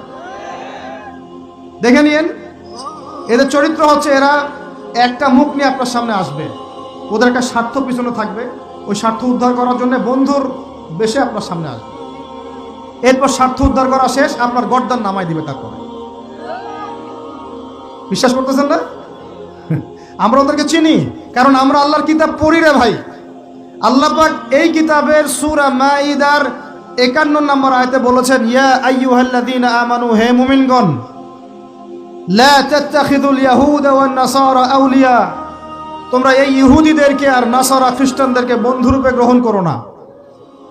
দেখে নিয়েন, এদের চরিত্র হচ্ছে এরা একটা মুখ নিয়ে আপনার সামনে আসবে, ওদের একটা স্বার্থ পিছনে থাকবে, ওই স্বার্থ উদ্ধার করার জন্য বন্ধুর বেশে আপনার সামনে আসবে। এরপর স্বার্থ উদ্ধার করা শেষ, আপনার গর্দান নামাই দিবে। তারপরে বিশ্বাস করতেছেন না? আমরা ওদেরকে চিনি, কারণ আমরা আল্লাহর কিতাব পড়ি রে ভাই। আল্লাহ পাক এই কিতাবের সূরা মাইদার 51 নম্বর আয়াতে বলেছেন, ইয়া আইয়ুহাল্লাযীনা আমানু, হে মুমিনগণ, লা তাত্তাখিযুল ইয়াহুদা ওয়ান নাসারা আউলিয়া, তোমরা এই ইহুদিদেরকে আর নাসারা খ্রিস্টানদেরকে বন্ধুরূপে গ্রহণ করো না।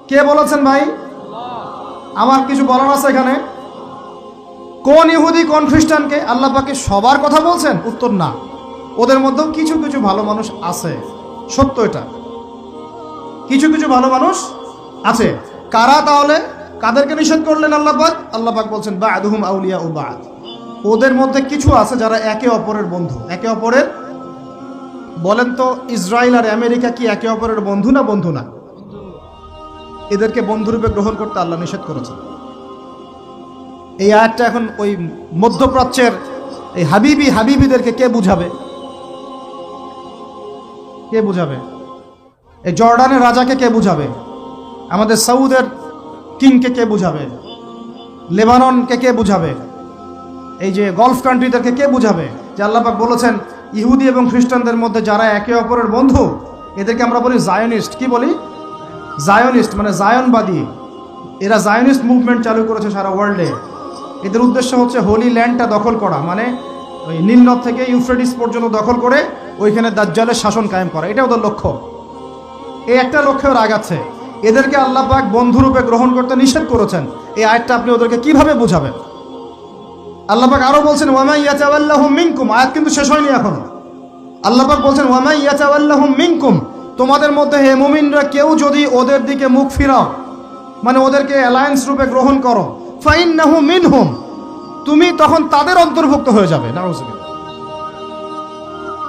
কে বলেছেন ভাই? আমার কিছু বলার আছে এখানে? কোন ইহুদি কোন খ্রিস্টানকে? আল্লাহ পাক কি সবার কথা বলছেন? উত্তর না। ওদের মধ্যেও কিছু কিছু ভালো মানুষ আছে, সত্য এটা। কিছু কিছু ভালো মানুষ আছে। কারা তাহলে? কাদেরকে নিষেধ করলেন আল্লাহ পাক? আল্লাহ পাক বলছেন বা'দুহুম আউলিয়া ও বা'দ, ওদের মধ্যে কিছু আছে যারা একে অপরের বন্ধু। একে অপরের, বলেন তো ইসরায়েল আর আমেরিকা কি একে অপরের বন্ধু না বন্ধু না? এদেরকে বন্ধুরূপে গ্রহণ করতে আল্লাহ নিষেধ করেছেন। এই আয়াতটা এখন ওই মধ্যপ্রাচ্যের এই হাবিবিদেরকে কে বুঝাবে? কে বুঝাবে? এই জর্ডানের রাজাকে কে বুঝাবে? আমাদের সৌদের কিংকে কে বুঝাবে? লেবাননকে কে বুঝাবে? এই যে গলফ কান্ট্রিদেরকে কে বুঝাবে? যে আল্লাহ পাক বলেছেন ইহুদি এবং খ্রিস্টানদের মধ্যে যারা একে অপরের বন্ধু, এদেরকে আমরা বলি জায়নিস্ট। কি বলি? জায়নিস্ট, মানে জায়নবাদী। এরা জায়নিস্ট মুভমেন্ট চালু করেছে সারা ওয়ার্ল্ডে। এদের উদ্দেশ্য হচ্ছে হোলি ল্যান্ডটা দখল করা, মানে ওই নীল নদ থেকে ইউফ্রেটিস পর্যন্ত দখল করে ওইখানে দাজ্জালের শাসন কায়েম করা। এটা ওদের লক্ষ্য। এই একটা লক্ষ্যে ওরা আগাচ্ছে। এদেরকে আল্লাহ পাক বন্ধুরূপে গ্রহণ করতে নিষেধ করেছেন। এই আয়াতটা আপনি ওদেরকে কিভাবে বুঝাবেন? আল্লাহ পাক আরো বলছেন ওয়ামা ইয়াতাওয়াল্লাহুম মিনকুম। আয়াত কিন্তু শেষ হয়নি এখনো। আল্লাহ পাক বলছেন ওয়ামা ইয়াতাওয়াল্লাহুম মিনকুম, তোমাদের মধ্যে হে মুমিনরা কেউ যদি ওদের দিকে মুখ ফিরাও, মানে ওদেরকে অ্যালায়েন্স রূপে গ্রহণ করো, ফাইন্নাহু মিনহুম, তুমি তখন তাদের অন্তর্ভুক্ত হয়ে যাবে। নাউযুবিল্লাহ।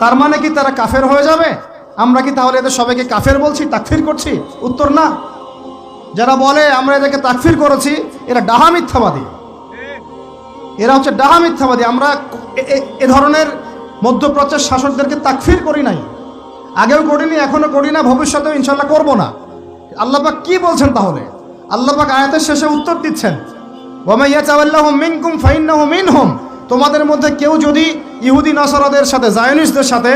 তার মানে কি তারা কাফের হয়ে যাবে? আমরা কি তাহলে এদের সবাইকে কাফের বলছি, তাকফির করছি? উত্তর না। যারা বলে আমরা এদেরকে তাকফির করেছি, এরা ডাহা মিথ্যাবাদী। এরা হচ্ছে ডাহা মিথ্যাবাদী। আমরা এ ধরনের মধ্যপ্রাচ্যের শাসকদেরকে তাকফির করি নাই, আগেও করিনি, এখনো করি না, ভবিষ্যতেও ইনশাল্লাহ করবো না। আল্লাহ পাক কি বলছেন তাহলে? আল্লাহ পাক আয়াতের শেষে উত্তর দিচ্ছেন ওয়ামা ইয়াতাওয়াল্লাহুম মিনকুম ফাইন্নাহু মিনহুম, তোমাদের মধ্যে কেউ যদি ইহুদি নাসারাদের সাথে, জায়নিস্টদের সাথে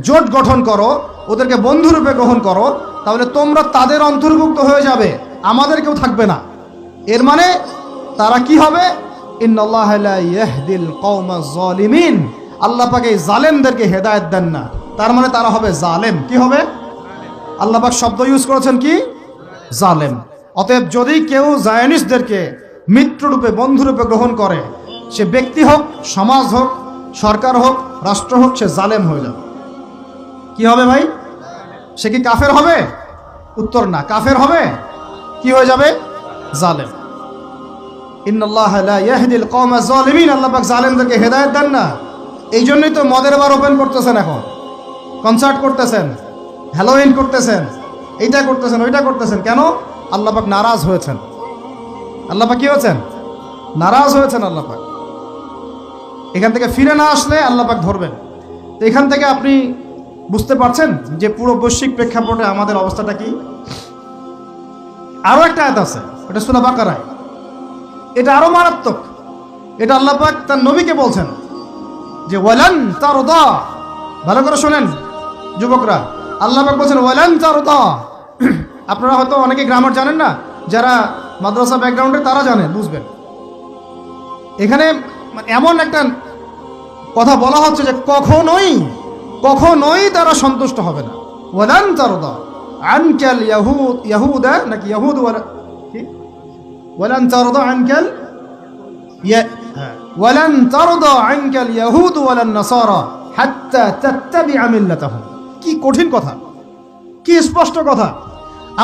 জোট গঠন করো, ওদেরকে বন্ধুরূপে গ্রহণ করো, তাহলে তোমরা তাদের অন্তর্ভুক্ত হয়ে যাবে, আমাদের কেউ থাকবে না। এর মানে তারা কি হবে? ইন্নাল্লাহা লা ইয়াহদিল কওমাজ জালিমিন, আল্লাহ পাক এই জালেমদেরকে হেদায়েত দেন না। তার মানে তারা হবে জালেম। কি হবে? আল্লাহ পাক শব্দ ইউজ করেছেন কি? জালেম। অতএব যদি কেউ জায়নিস্টদেরকে মিত্ররূপে, বন্ধুরূপে গ্রহণ করে, সে ব্যক্তি হোক, সমাজ হোক, সরকার হোক, রাষ্ট্র হোক, সে জালেম হয়ে যাবে। কি হবে ভাই? সে কি কাফের হবে? উত্তর না। কাফের হবে? কি হয়ে যাবে? জালেম। ইন্নাল্লাহা লা ইয়াহদিল কওমা যালিমিন, আল্লাহ পাক জালেমদেরকে হেদায়েত দেন না। এই জন্যই তো মদের বার ওপেন করতেছেন, এখন কনসার্ট করতেছেন, হ্যালোইন করতেছেন, এইটা করতেছেন, ওইটা করতেছেন। কেন? আল্লাহ পাক নারাজ হয়েছেন। আল্লাহ পাক কি হয়েছেন? নারাজ হয়েছেন আল্লাহ পাক। এখান থেকে ফিরে না আসলে আল্লাহ পাক ধরবেন। তো এখান থেকে আপনি বুঝতে পারছেন যে পুরো বৈশ্বিক প্রেক্ষাপটে আমাদের অবস্থাটা কি। আরো একটা আয়াত আছে, এটা সূরা বাকারায়, এটা আরো মারাত্মক। এটা আল্লাহ পাক তার নবীকে বলছেন যে ওয়ালান তারদা, ভালো করে শোনেন যুবকরা, আল্লাহ পাক বলছেন ওয়ালান তারদা। আপনারা হয়তো অনেকে গ্রামার জানেন না, যারা মাদ্রাসা ব্যাকগ্রাউন্ডে তারা জানেন, বুঝবেন। এখানে এমন একটা কথা বলা হচ্ছে যে কখনোই কখনোই তারা সন্তুষ্ট হবে না। ওয়ালান তারদা আনকাল ইয়াহুদা, নাকি ইয়াহুদ কি, ওয়ালান তারদা আনকাল ওয়ালান তারদা আনকাল ইয়াহুদ ওয়ালান নাসারা হাত্তা তাত্তাবিআ মিল্লাতাহুম। কি কঠিন কথা, কি স্পষ্ট কথা।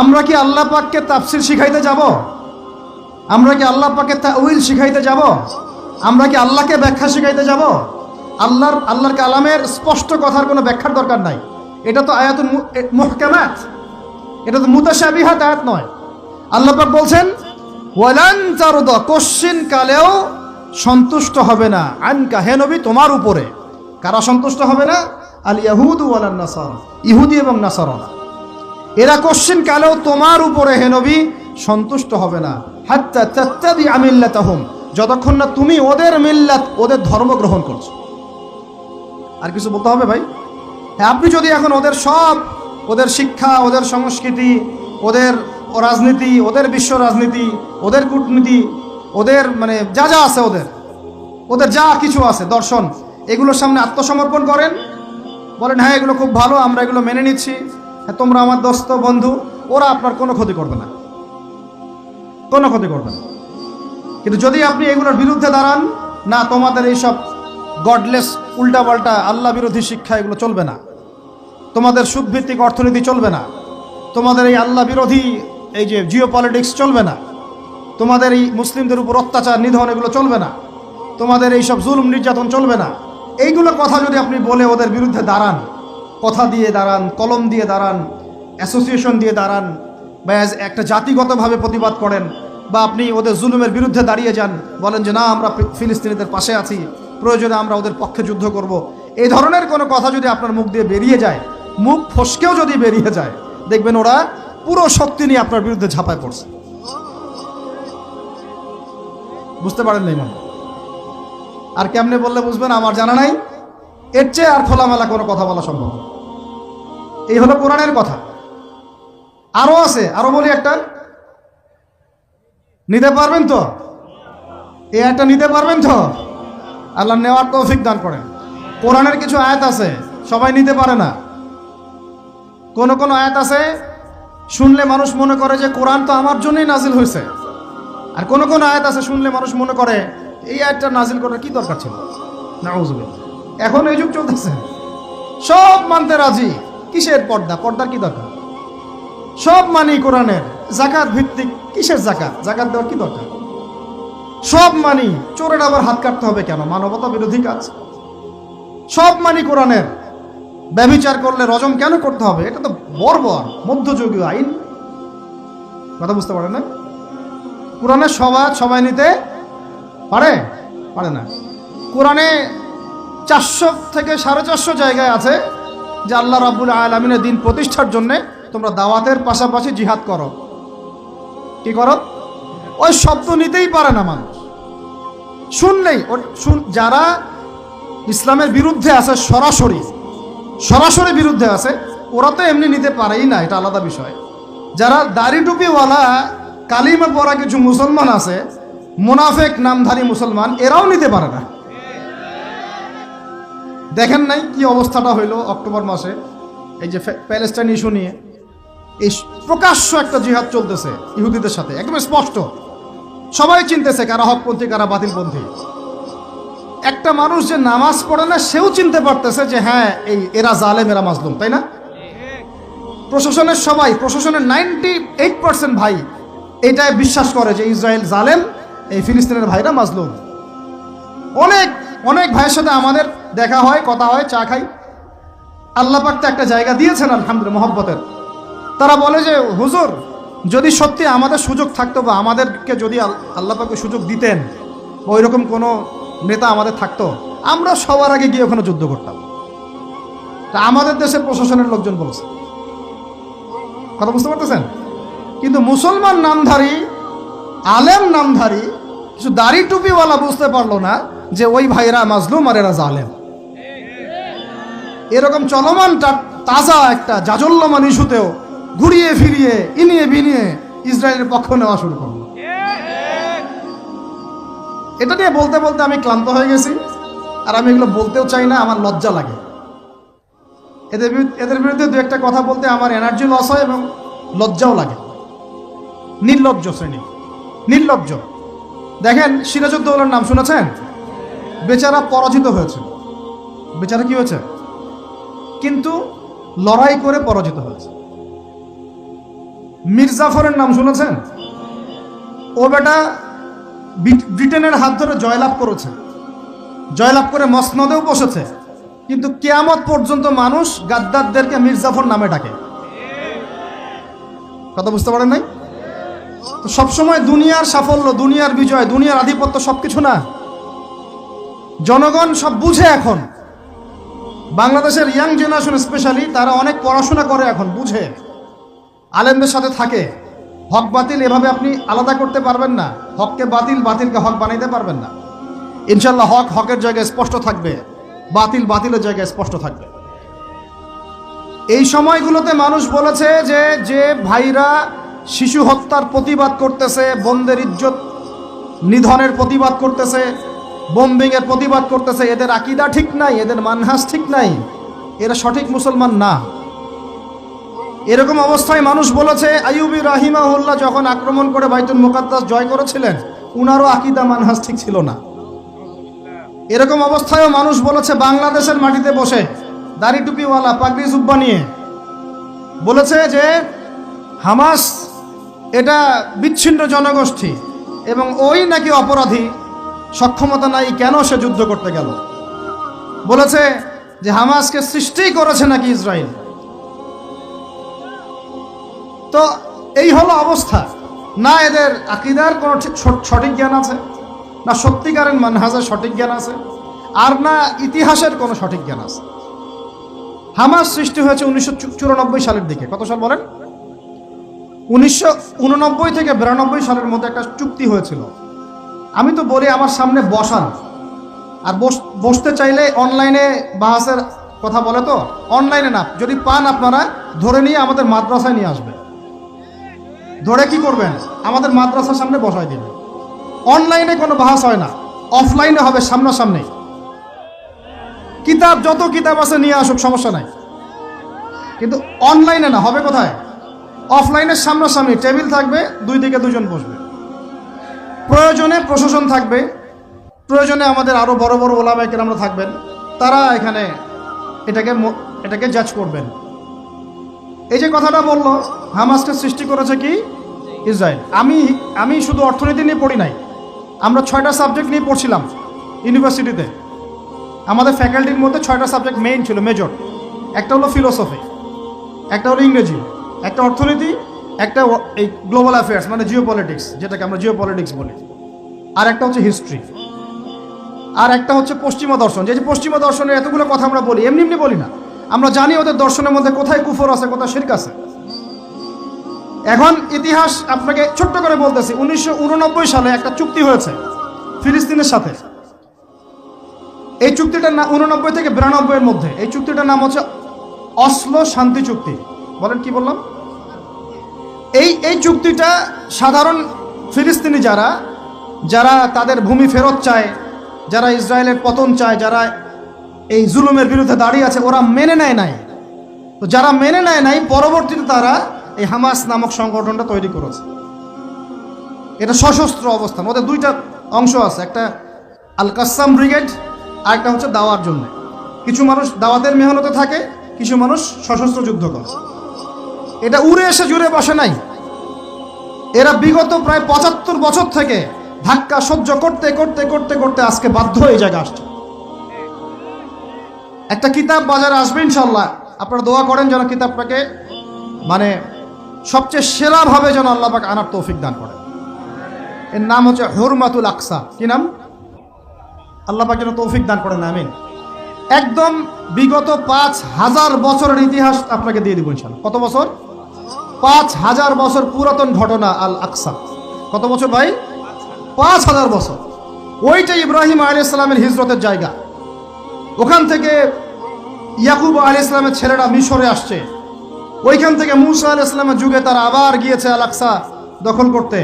আমরা কি আল্লাহ পাককে তাফসীর শিখাইতে যাব? আমরা কি আল্লাহ পাককে তাউইল শিখাইতে যাব? আমরা কি আল্লাহকে ব্যাখ্যা শিখাইতে যাব? আল্লাহর কালামের স্পষ্ট কথার কোনো ব্যাখ্যার দরকার নাই। এটা তো আয়াতুল মুহকামাত, এটা তো মুতাশাবিহাত আয়াত নয়। আল্লাহ পাক বলছেন ওয়ালান তারদা, কোশ্চিন কালেও সন্তুষ্ট হবে না, আনকা, হে নবী, তোমার উপরে। কারা সন্তুষ্ট হবে না? আল ইয়াহুদ ওয়ালান নাসারা, ইহুদি এবং নাসারা। এরা কোশ্চিন কালেও তোমার উপরে হে নবী সন্তুষ্ট হবে না, হাত্তা তাত্তাবিআ মিল্লাতাহুম, যতক্ষণ না তুমি ওদের মিল্লাত, ওদের ধর্ম গ্রহণ করছো। আর কিছু বলতে হবে ভাই? হ্যাঁ, আপনি যদি এখন ওদের সব, ওদের শিক্ষা, ওদের সংস্কৃতি, ওদের রাজনীতি, ওদের বিশ্ব রাজনীতি, ওদের কূটনীতি, ওদের মানে যা যা আছে, ওদের যা কিছু আছে, দর্শন, এগুলোর সামনে আত্মসমর্পণ করেন, বলেন হ্যাঁ এগুলো খুব ভালো, আমরা এগুলো মেনে নিচ্ছি, হ্যাঁ তোমরা আমার দোস্ত বন্ধু, ওরা আপনার কোনো ক্ষতি করবে না, কোনো ক্ষতি করবে না। কিন্তু যদি আপনি এগুলোর বিরুদ্ধে দাঁড়ান, না তোমাদের এইসব গডলেস উল্টাপাল্টা আল্লাহ বিরোধী শিক্ষা এগুলো চলবে না, তোমাদের সুদভিত্তিক অর্থনীতি চলবে না, তোমাদের এই আল্লাহ বিরোধী এই যে জিও পলিটিক্স চলবে না, তোমাদের এই মুসলিমদের উপর অত্যাচার নিধন এগুলো চলবে না, তোমাদের এই সব জুলুম নির্যাতন চলবে না, এইগুলো কথা যদি আপনি বলে ওদের বিরুদ্ধে দাঁড়ান, কথা দিয়ে দাঁড়ান, কলম দিয়ে দাঁড়ান, অ্যাসোসিয়েশন দিয়ে দাঁড়ান, বা একটা জাতিগতভাবে প্রতিবাদ করেন, বা আপনি ওদের জুলুমের বিরুদ্ধে দাঁড়িয়ে যান, বলেন যে না আমরা ফিলিস্তিনিদের পাশে আছি, প্রয়োজনে আমরা ওদের পক্ষে যুদ্ধ করব, এই ধরনের কোনো কথা যদি আপনার মুখ দিয়ে বেরিয়ে যায়, মুখ ফসকেও যদি বেরিয়ে যায়, দেখবেন ওরা পুরো শক্তি নিয়ে আপনার বিরুদ্ধে ঝাঁপায় পড়ছে। বুঝতে পারেন নাই মনে? আর কেমনে বললে বুঝবেন আমার জানা নাই, এর চেয়ে আর খোলামেলা কোনো কথা বলা সম্ভব। এই হলো কোরআনের কথা। আরো আছে, আরো বলি একটা, নিতে পারবেন তো? এই একটা নিতে পারবেন তো? আল্লাহ নেওয়ার তৌফিক দান করেন। কোরআনের কিছু আয়াত আছে সবাই নিতে পারে না। কোন কোন আয়াত আছে শুনলে মানুষ মনে করে যে কোরআন তো আমার জন্যই নাজিল হয়েছে, আর কোন কোন আয়াত আছে শুনলে মানুষ মনে করে এই আয়াতটা নাজিল করার কি দরকার ছিল। নাউযুবিল্লাহ। এখন এই যুগ চলতেছে, সব মানতে রাজি, কিসের পর্দা, পর্দার কি দরকার? সব মানি কোরআনের, যাকাত ভিত্তিক, কিসের যাকাত, যাকাত দেওয়ার কি দরকার? সব মানি, চোরের আবার হাত কাটতে হবে কেন? মানবতা বিরোধী কাজ। সব মানি কোরআনের, ব্যভিচার করলে রজম কেন করতে হবে? এটা তো বর্বর মধ্যযুগীয় আইন। কথা বুঝতে পারে না? কোরআনের সবাই নিতে পারে পারে না। কোরআনে 400 থেকে 450 জায়গায় আছে যে আল্লাহ রাব্বুল আলামিনের দিন প্রতিষ্ঠার জন্য তোমরা দাওয়াতের পাশাপাশি জিহাদ করো। কি করো? ওই শব্দ নিতেই পারে না মানুষ, শুনলেই যারা ইসলামের বিরুদ্ধে আছে, সরাসরি বিরুদ্ধে আছে, ওরা তো এমনি নিতে পারেই না, এটা আলাদা বিষয়। যারা দাড়ি টুপিওয়ালা কালিমা পড়া কিছু মুসলমান আছে, মুনাফেক নামধারী মুসলমান, এরাও নিতে পারে না। দেখেন নাই কি অবস্থাটা হইল অক্টোবর মাসে, এই যে প্যালেস্টাইন ইস্যু নিয়ে এই প্রকাশ্য একটা জিহাদ চলতেছে ইহুদিদের সাথে, একদম স্পষ্ট, সবাই চিনতেছে কারা হকপন্থী কারা বাতিলপন্থী। একটা মানুষ যে নামাজ পড়ে না সেও চিনতে পারতেছে যে হ্যাঁ এরা জালেম, এরা মাজলুম, তাই না? প্রশাসনের সবাই, প্রশাসনের 98% ভাই এটাই বিশ্বাস করে যে ইসরায়েল জালেম, এই ফিলিস্তিনের ভাইরা মাজলুম। অনেক অনেক ভাইয়ের সাথে আমাদের দেখা হয়, কথা হয়, চা খাই। আল্লাহ পাক তো একটা জায়গা দিয়েছেন আলহামদুলিল্লাহ মহব্বতের। তারা বলে যে হুজুর, যদি সত্যি আমাদের সুযোগ থাকতো বা আমাদেরকে যদি আল্লাহ পাক সুযোগ দিতেন, ওই রকম কোনো নেতা আমাদের থাকতো, আমরা সবার আগে গিয়ে ওখানে যুদ্ধ করতাম। তা আমাদের দেশের প্রশাসনের লোকজন বলছে, কথা বুঝতে পারতেছেন? কিন্তু মুসলমান নামধারী, আলেম নামধারী কিছু দাড়ি টুপিওয়ালা বুঝতে পারলো না যে ওই ভাইরা মাজলুম আর এরা জালেম। এরকম চলমান তাজা একটা জাজল্যমান ইস্যুতেও ঘুরিয়ে ফিরিয়ে ইনিয়ে বিনিয়ে ইসরায়েলের পক্ষ নেওয়া শুরু করলো। এটা নিয়ে বলতে বলতে আমি ক্লান্ত হয়ে গেছি, আর আমি এগুলো বলতেও চাই না, আমার লজ্জা লাগে। এদের বিরুদ্ধে দু একটা কথা বলতে আমার এনার্জি লস হয় এবং লজ্জাও লাগে। নির্লজ্জ শ্রেণী, নির্লজ্জ। দেখেন সিরাজউদ্দৌলার নাম শুনেছেন? বেচারা পরাজিত হয়েছে। বেচারা কি হয়েছে? কিন্তু লড়াই করে পরাজিত হয়েছে। মীর জাফরের নাম শুনেছেন? ও বেটা ব্রিটেনের হাত ধরে জয়লাভ করেছে, জয়লাভ করে মসনদেও বসেছে, কিন্তু কিয়ামত পর্যন্ত মানুষ গাদ্দারদেরকে মীর জাফর নামে ডাকে। কথা বুঝতে পারেন নাই? তো সবসময় দুনিয়ার সাফল্য, দুনিয়ার বিজয়, দুনিয়ার আধিপত্য সবকিছু না। জনগণ সব বুঝে এখন। বাংলাদেশের ইয়াং জেনারেশন স্পেশালি তারা অনেক পড়াশোনা করে, এখন বুঝে, আলেমদের সাথে থাকে। হক বাতিল এভাবে আপনি আলাদা করতে পারবেন না। হককে বাতিল, বাতিলকে হক বানাইতে পারবেন না। ইনশাল্লাহ হক হকের জায়গায় স্পষ্ট থাকবে, বাতিল বাতিলের জায়গায় স্পষ্ট থাকবে। এই সময়গুলোতে মানুষ বলেছে যে যে ভাইরা শিশু হত্যার প্রতিবাদ করতেছে, বোনদের ইজ্জত নিধনের প্রতিবাদ করতেছে, বোম্বিংয়ের প্রতিবাদ করতেছে, এদের আকীদা ঠিক নাই, এদের মানহাজ ঠিক নাই, এরা সঠিক মুসলমান না। এরকম অবস্থায় মানুষ বলেছে আইয়ুবী রাহিমাহুল্লাহ যখন আক্রমণ করে বাইতুল মুকাদ্দাস জয় করেছিলেন, উনারও আকীদা মানহাজ ঠিক ছিল না। এরকম অবস্থায়ও মানুষ বলেছে বাংলাদেশের মাটিতে বসে দাড়ি টুপিওয়ালা পাগড়ি জুব্বা নিয়ে বলেছে যে হামাস এটা বিচ্ছিন্ন জনগোষ্ঠী এবং ওই নাকি অপরাধী, সক্ষমতা নাই, কেন সে যুদ্ধ করতে গেল। বলেছে যে হামাসকে সৃষ্টি করেছে নাকি ইসরায়েল। তো এই হলো অবস্থা। না এদের আকীদার কোনো সঠিক জ্ঞান আছে, না সত্যিকারের মানহাজের সঠিক জ্ঞান আছে, আর না ইতিহাসের কোনো সঠিক জ্ঞান আছে। হামাস সৃষ্টি হয়েছে 1994 সালের দিকে। কত সাল বলেন? 1989 থেকে 92 সালের মধ্যে একটা চুক্তি হয়েছিল। আমি তো বলি আমার সামনে বসান, আর বসতে চাইলে অনলাইনে বাহাসের কথা বলে, তো অনলাইনে না, যদি পান আপনারা ধরে নিয়ে আমাদের মাদ্রাসায় নিয়ে আসবে। ধরে কি করবেন? আমাদের মাদ্রাসার সামনে বসাই দিবেন। অনলাইনে কোনো বাহাস হয় না, অফলাইনে হবে, সামনাসামনি। কিতাব যত কিতাব আছে নিয়ে আসুক, সমস্যা নাই, কিন্তু অনলাইনে না। হবে কোথায়? অফলাইনের সামনাসামনি টেবিল থাকবে, দুই দিকে দুজন বসবে। প্রয়োজনে প্রশাসন থাকবে, প্রয়োজনে আমাদের আরো বড় বড় ওলামায়ে কেরামরা থাকবেন, তারা এখানে এটাকে জাজ করবেন। এই যে কথাটা বললো হামাসকে সৃষ্টি করেছে কি ইসরায়েল। আমি শুধু অর্থনীতি নিয়ে পড়ি নাই, আমরা 6টা সাবজেক্ট নিয়ে পড়ছিলাম ইউনিভার্সিটিতে। আমাদের ফ্যাকাল্টির মধ্যে 6টা সাবজেক্ট মেইন ছিল, মেজর। একটা হলো ফিলোসফি, একটা হলো ইংরেজি, একটা অর্থনীতি, একটা এই গ্লোবাল অ্যাফেয়ার্স মানে জিও পলিটিক্স, যেটাকে আমরা জিও পলিটিক্স বলি, আর একটা হচ্ছে হিস্ট্রি, আর একটা হচ্ছে পশ্চিমা দর্শন। যে পশ্চিমা দর্শনের এতগুলো কথা আমরা বলি, এমনি এমনি বলি না, আমরা জানি ওদের দর্শনের মধ্যে কোথায় কুফর আছে, কোথায় শিরক আছে। এখন ইতিহাস আপনাকে ছোট্ট করে বলতেছি। 1989 সালে একটা চুক্তি হয়েছে ফিলিস্তিনের সাথে। এই চুক্তিটার নাম 89 থেকে 92 এর মধ্যে, এই চুক্তিটার নাম হচ্ছে অসলো শান্তি চুক্তি। বলেন কি বললাম? এই চুক্তিটা সাধারণ ফিলিস্তিনি যারা তাদের ভূমি ফেরত চায়, যারা ইসরায়েলের পতন চায়, যারা এই জুলুমের বিরুদ্ধে দাঁড়িয়ে আছে, ওরা মেনে নেয় নাই। তো যারা মেনে নেয় নাই, পরবর্তীতে তারা এই হামাস নামক সংগঠনটা তৈরি করেছে। এটা সশস্ত্র অবস্থান। ওদের দুইটা অংশ আছে, একটা আল কাসাম ব্রিগেড, আর একটা হচ্ছে দাওয়ার জন্য। কিছু মানুষ দাওয়াতের মেহনতে থাকে, কিছু মানুষ সশস্ত্র যুদ্ধ করে। এটা উড়ে এসে জুড়ে বসে নাই। এরা বিগত প্রায় 75 বছর থেকে ধাক্কা সহ্য করতে করতে করতে করতে আজকে বাধ্য এই জায়গা আসছে। একটা কিতাব বাজারে আসবে ইনশাল্লাহ, আপনারা দোয়া করেন যেন কিতাবটাকে মানে সবচেয়ে সেরাভাবে যেন আল্লাহ পাক আনার তৌফিক দান করেন। এর নাম হচ্ছে হুরমাতুল আকসা। কি নাম? আল্লাহ পাক যেন তৌফিক দান করেন, আমিন। একদম বিগত 5000 বছরের ইতিহাস আপনাকে দিয়ে দিব ইনশাল্লাহ। কত বছর? 5000 বছর পুরাতন ঘটনা আল আকসা। কত বছর ভাই? 5000 বছর। ওইটা ইব্রাহিম আলাইহিস সালামের হিজরতের জায়গা। ওখান থেকে ইয়াকুব আলাইহিস সালামের ছেলেরা মিশরে আসছে। ওইখান থেকে মুসা আলাইহিস সালামের যুগে তারা আবার গিয়েছে আল আকসা দখল করতে।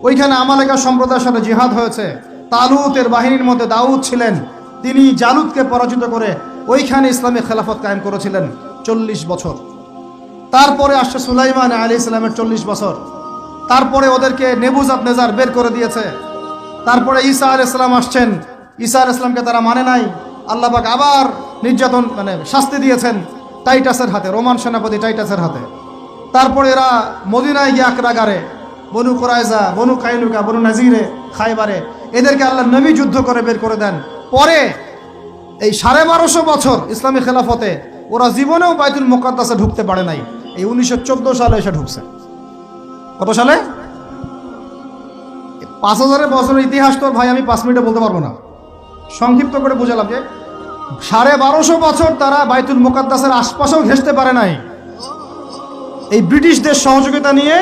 ওইখানে আমালেকা সম্প্রদায়ের সাথে জিহাদ হয়েছে। তালুতের বাহিনীর মধ্যে দাউদ ছিলেন, তিনি জালুতকে পরাজিত করে ওইখানে ইসলামী খেলাফত কায়েম করেছিলেন 40 বছর। তারপরে আসছে সুলাইমান আলাইহিস সালামের 40 বছর। তারপরে ওদেরকে নেবুজাদনেজার বের করে দিয়েছে। তারপরে ঈসা আলাইহিস সালাম আসছেন, ঈসা আলাইহিস সালামকে তারা মানে নাই। আল্লাহ পাক আবার নির্যাতন মানে শাস্তি দিয়েছেন টাইটাসের হাতে, রোমান সেনাপতি টাইটাসের হাতে। তারপরে এরা মদিনায় গিয়ে আক্রাগারে বনু কুরাইজা, বনু কাইনুকা, বনু নাজিরে, খাইবারে এদেরকে আল্লাহ নবী যুদ্ধ করে বের করে দেন। পরে এই 1250 বছর ইসলামী খেলাফতে ওরা জীবনেও বাইতুল মুকাদ্দাসে ঢুকতে পারে নাই। এই 1914 সালে এসে ঢুকছে। কত সালে? 5000 বছরের ইতিহাস তো ভাই আমি 5 মিনিটে বলতে পারবো না। সংক্ষিপ্ত করে বুঝালাম যে 1250 বছর তারা বাইতুল মুকাদ্দাসের আশপাশেও ঘেঁষতে পারে নাই। এই ব্রিটিশদের সহযোগিতা নিয়ে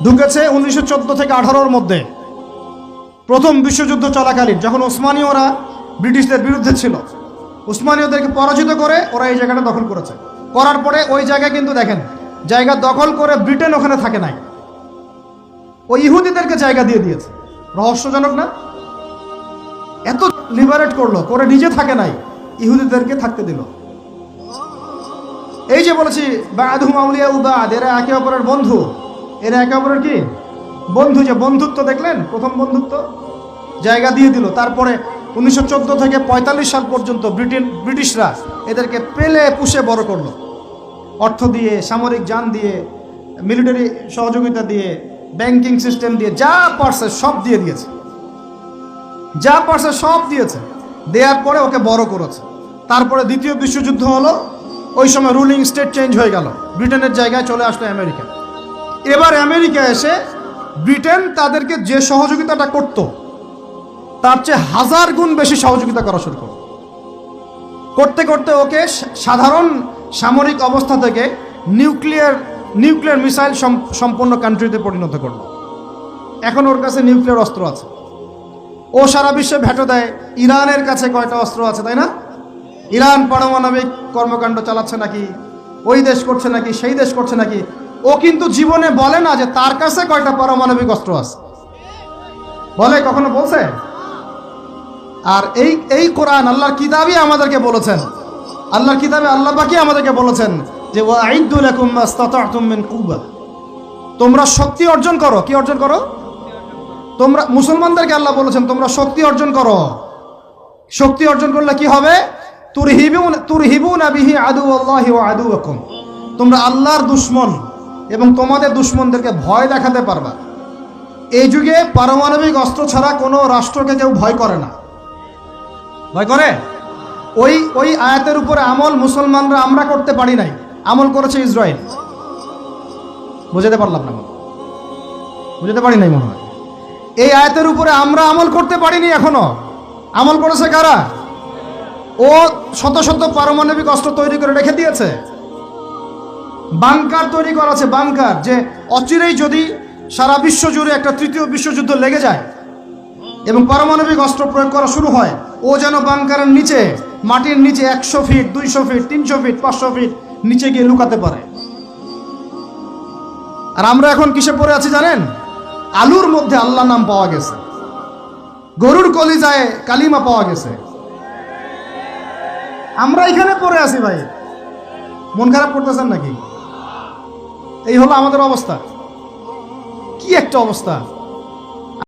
ঢুকেছে 1914 থেকে 18-র মধ্যে, প্রথম বিশ্বযুদ্ধ চলাকালীন, যখন ওসমানীয়রা ব্রিটিশদের বিরুদ্ধে ছিল। ওসমানীয়দেরকে পরাজিত করে ওরা এই জায়গাটা দখল করেছে। করার পরে ওই জায়গায় কিন্তু দেখেন জায়গা দখল করে ব্রিটেন ওখানে থাকে নাই, ওই ইহুদিদেরকে জায়গা দিয়ে দিয়েছে। রহস্যজনক না? এত লিবারেট করলো, করে নিজে থাকে নাই, ইহুদিদেরকে থাকতে দিল। এই যে বলেছি বা'দুহুম আউলিয়াউ বা'দ, এরা একে অপরের বন্ধু। এরা একে অপরের কি বন্ধু? যে বন্ধুত্ব দেখলেন, প্রথম বন্ধুত্ব, জায়গা দিয়ে দিল। তারপরে 1914 থেকে 45 সাল পর্যন্ত ব্রিটিশরা এদেরকে পেলে পুষে বড় করলো, অর্থ দিয়ে, সামরিক যান দিয়ে, মিলিটারি সহযোগিতা দিয়ে, ব্যাংকিং সিস্টেম দিয়ে, যা পারছে সব দিয়ে দিয়েছে, যা পারছে সব দিয়েছে। দেওয়ার পরে ওকে বড় করেছে। তারপরে দ্বিতীয় বিশ্বযুদ্ধ হলো, ওই সময় রুলিং স্টেট চেঞ্জ হয়ে গেল, ব্রিটেনের জায়গায় চলে আসলো আমেরিকা। এবার আমেরিকা এসে ব্রিটেন তাদেরকে যে সহযোগিতাটা করত তার চেয়ে 1000 গুণ বেশি সহযোগিতা করা শুরু করল। করতে করতে ওকে সাধারণ সামরিক অবস্থা থেকে নিউক্লিয়ার মিসাইল সম্পন্ন কান্ট্রিতে পরিণত করল। এখন ওর কাছে নিউক্লিয়ার অস্ত্র আছে। ও সারা বিশ্বে ভেটো দেয় ইরানের কাছে কয়টা অস্ত্র আছে, তাই না? ইরান পারমাণবিক কর্মকাণ্ড চালাচ্ছে নাকি, ওই দেশ করছে নাকি, সেই দেশ করছে নাকি। ও কিন্তু জীবনে বলে না যে তার কাছে কয়টা পারমাণবিক অস্ত্র আছে, বলে? কখনো বলছে? আর এই কোরআন আল্লাহর কিতাবই আমাদেরকে বলেছেন, আল্লাহর কিতাবে আল্লাহ পাকই আমাদেরকে বলেছেন যে ওয়াইদু লাকুম মাস্তাতা'তুম মিন কুওয়া, তোমরা শক্তি অর্জন করো। কি অর্জন করো? তোমরা মুসলমানদেরকে আল্লাহ বলেছেন তোমরা শক্তি অর্জন করো। শক্তি অর্জন করলে কি হবে? তুরহিবুনা বিহি আদুওয়াল্লাহি ওয়া আদুওয়াকুম, তোমরা আল্লাহর দুশমন এবং তোমাদের দুশমনদেরকে ভয় দেখাতে পারবা। এই যুগে পারমাণবিক অস্ত্র ছাড়া কোনো রাষ্ট্রকে কেউ ভয় করে না। ভয় করে? ওই আয়াতের উপরে আমল মুসলমানরা আমরা করতে পারি নাই, আমল করেছে ইসরায়েল। বুঝাতে পারলাম না? বুঝাতে পারি নাই মনে হয়। এই আয়াতের উপরে আমরা আমল করতে পারিনি এখনো। আমল করেছে কারা? ও শত শত পারমাণবিক অস্ত্র তৈরি করে রেখে দিয়েছে। বাংকার তৈরি করা আছে, বাংকার, যে অচিরেই যদি সারা বিশ্ব জুড়ে একটা তৃতীয় বিশ্বযুদ্ধ লেগে যায় এবং পারমাণবিক অস্ত্র প্রয়োগ করা শুরু হয়, ও যেন বাংকারের নিচে, মাটির নিচে 100 ফিট, 200 ফিট, 300 ফিট, 500 ফিট নিচে গিয়ে লুকাতে পারে। আর আমরা এখন কিসে পড়ে আছি জানেন? আলুর মধ্যে আল্লাহ নাম পাওয়া গেছে, গরুর কলিজায় কালিমা পাওয়া গেছে। আমরা এখানে পড়ে আছি ভাই। মন খারাপ করতেছেন নাকি? এই হলো আমাদের অবস্থা। কি একটা অবস্থা!